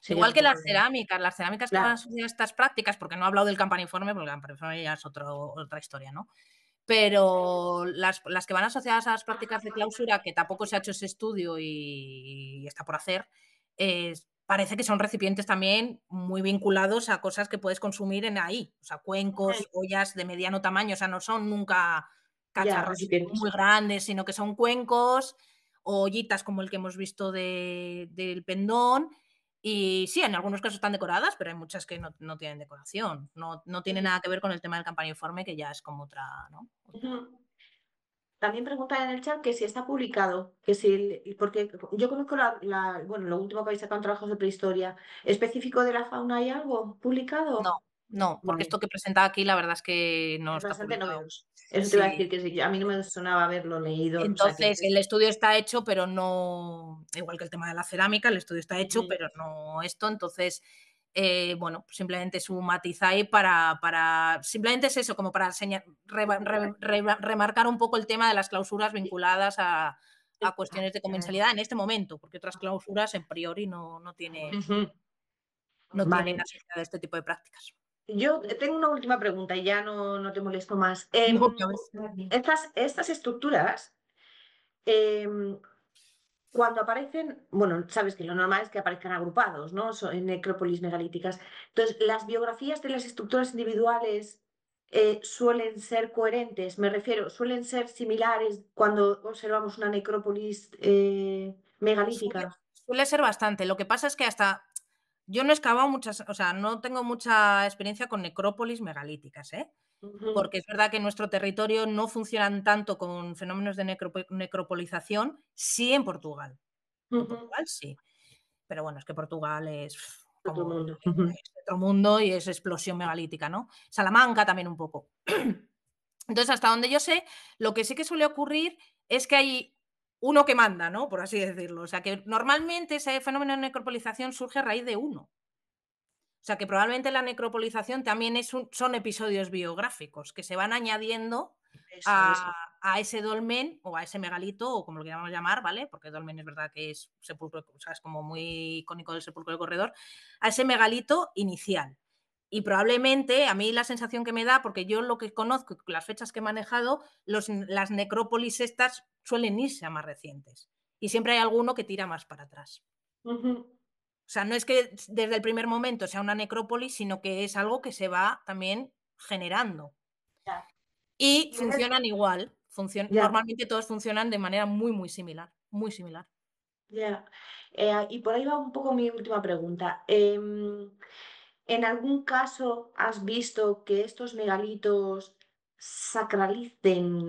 Igual un que poco de. las cerámicas que van Claro. asociadas a estas prácticas, porque no he hablado del campaniforme, porque el campaniforme ya es otra historia, ¿no? Pero las que van asociadas a las prácticas de clausura, que tampoco se ha hecho ese estudio y está por hacer, parece que son recipientes también muy vinculados a cosas que puedes consumir en ahí, o sea, cuencos, ollas de mediano tamaño, o sea, no son nunca Ya, cacharros muy recipientes. grandes, sino que son cuencos o ollitas como el que hemos visto del pendón. Y sí, en algunos casos están decoradas, pero hay muchas que no tienen decoración. No tiene nada que ver con el tema del campaniforme, que ya es como otra, ¿no? Otra. Ujú. También preguntan en el chat que si está publicado, que si, porque yo conozco bueno, lo último que habéis sacado en trabajos de prehistoria, específico de la fauna, ¿hay algo No, publicado? no, porque Vale, esto que presenta aquí, la verdad es que no es está bastante publicado. novedoso. Eso te iba a Sí. decir que sí, a mí no me sonaba haberlo leído, o sea que Entonces, el estudio está hecho, pero no, igual que el tema de la cerámica, el estudio está hecho, Ujú. pero no esto. Entonces, bueno, simplemente es un matiz ahí simplemente es eso, como para remarcar un poco el tema de las clausuras vinculadas a cuestiones de comensalidad en este momento, porque otras clausuras en priori Ujú. no tienen Vale, asociadas este tipo de prácticas. yo tengo una última pregunta y ya no te molesto más. No, ya ves. Estas estructuras, em, cuando aparecen, bueno, sabes que lo normal es que aparezcan agrupados, ¿no? En necrópolis megalíticas. Entonces, las biografías de las estructuras individuales suelen ser coherentes, me refiero, suelen ser similares cuando observamos una necrópolis Suele, megalítica. suele ser bastante. Lo que pasa es que hasta yo no he excavado muchas, o sea, no tengo mucha experiencia con necrópolis megalíticas, ¿eh? Ujú, Porque es verdad que en nuestro territorio no funcionan tanto con fenómenos de necropolización, sí en Portugal. En ujú. Portugal sí. Pero bueno, es que Portugal es Otro como mundo. Ujú. es otro mundo y es explosión megalítica, ¿no? Salamanca también un poco. Entonces, hasta donde yo sé, lo que sí que suele ocurrir es que hay uno que manda, ¿no? Por así decirlo. O sea, que normalmente ese fenómeno de necropolización surge a raíz de uno. O sea, que probablemente la necropolización también son episodios biográficos que se van añadiendo Eso es. a ese dolmen o a ese megalito, o como lo queramos llamar, ¿vale? Porque dolmen es verdad que es sepulcro, o sea, es como muy icónico del sepulcro del corredor, a ese megalito inicial. Y probablemente, a mí la sensación que me da, porque yo lo que conozco, las fechas que he manejado, las necrópolis estas suelen irse a más recientes. Y siempre hay alguno que tira más para atrás. Ujú. O sea, no es que desde el primer momento sea una necrópolis, sino que es algo que se va también generando. Ya. Y ¿Tienes? funcionan igual. Ya, Normalmente todos funcionan de manera muy, muy similar. Muy similar. ya. Y por ahí va un poco mi última pregunta. ¿En algún caso has visto que estos megalitos sacralicen,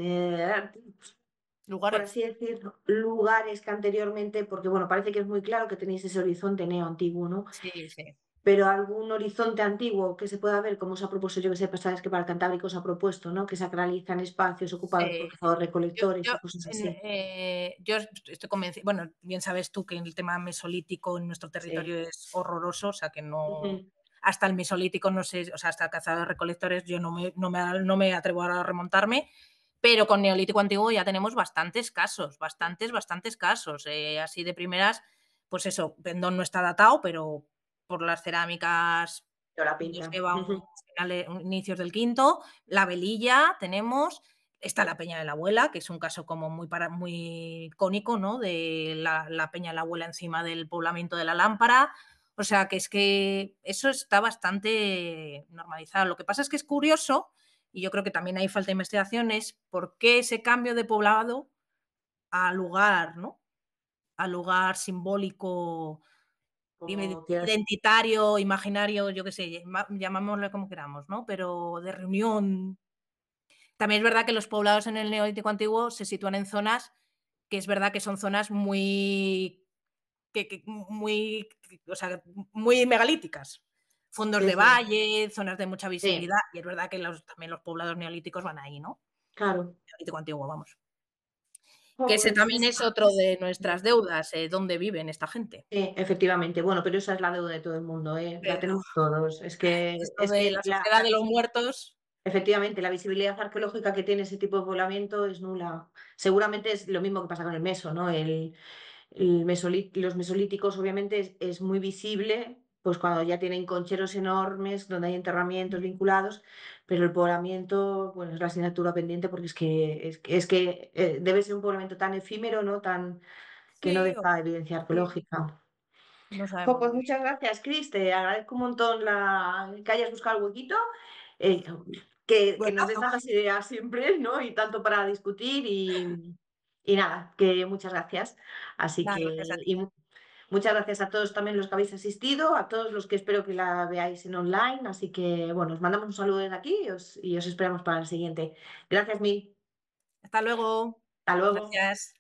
por Lugares. así decirlo, lugares que anteriormente, porque bueno, parece que es muy claro que tenéis ese horizonte neoantiguo, ¿no? Sí, sí. Pero algún horizonte antiguo que se pueda ver, como se ha propuesto, yo que sé, pues sabes que para el Cantábrico se ha propuesto, ¿no? Que sacralizan espacios ocupados por Sí. cazadores Yo recolectores yo o cosas así. yo estoy convencida, bueno, bien sabes tú que el tema mesolítico en nuestro Sí. territorio es horroroso, o sea, que no Ujú. hasta el mesolítico no sé, o sea, hasta cazadores recolectores yo no me atrevo a remontarme, pero con neolítico antiguo ya tenemos bastantes casos, bastantes casos, así de primeras, pues eso, Vendón no está datado, pero por las cerámicas Toda la nos pinta. lleva Ujú. inicios del quinto, la Velilla tenemos, está la Peña de la Abuela, que es un caso como muy icónico, ¿no? De la Peña de la Abuela encima del poblamiento de la Lámpara. O sea, que es que eso está bastante normalizado. Lo que pasa es que es curioso, y yo creo que también hay falta de investigación, es por qué ese cambio de poblado a lugar, ¿no? A lugar simbólico, Como quieras. identitario, imaginario, yo qué sé, llamámosle como queramos, ¿no? Pero de reunión. También es verdad que los poblados en el Neolítico antiguo se sitúan en zonas que es verdad que son zonas muy, muy, o sea, muy megalíticas. Fondos Sí, de sí. valle, zonas de mucha Sí, visibilidad, y es verdad que también los poblados neolíticos van ahí, ¿no? claro. Neolítico antiguo, vamos. Que Jo, ese pues también es otro de nuestras deudas, ¿dónde viven esta gente? efectivamente. Bueno, pero esa es la deuda de todo el mundo, ¿eh? La Pero tenemos todos. esto Es de que la sociedad de los muertos, efectivamente, la visibilidad arqueológica que tiene ese tipo de poblamiento es nula. Seguramente es lo mismo que pasa con el meso, ¿no? Los mesolíticos, obviamente, es muy visible, pues cuando ya tienen concheros enormes, donde hay enterramientos vinculados, pero el poblamiento, bueno, es la asignatura pendiente porque debe ser un poblamiento tan efímero, ¿no? Tan que no sí, deja evidencia sí, arqueológica. no Jo, sabemos pues muy muchas gracias, Cris. Te agradezco un montón que hayas buscado el huequito, eh, que bien. nos des tantas ideas siempre, ¿no? Y tanto para discutir y nada, que muchas gracias. Así Nada, que gracias a ti. muchas gracias a todos también los que habéis asistido, a todos los que espero que la veáis en online. Así que bueno, os mandamos un saludo desde aquí y os esperamos para el siguiente. Gracias, mil. Hasta luego. Hasta luego. Gracias.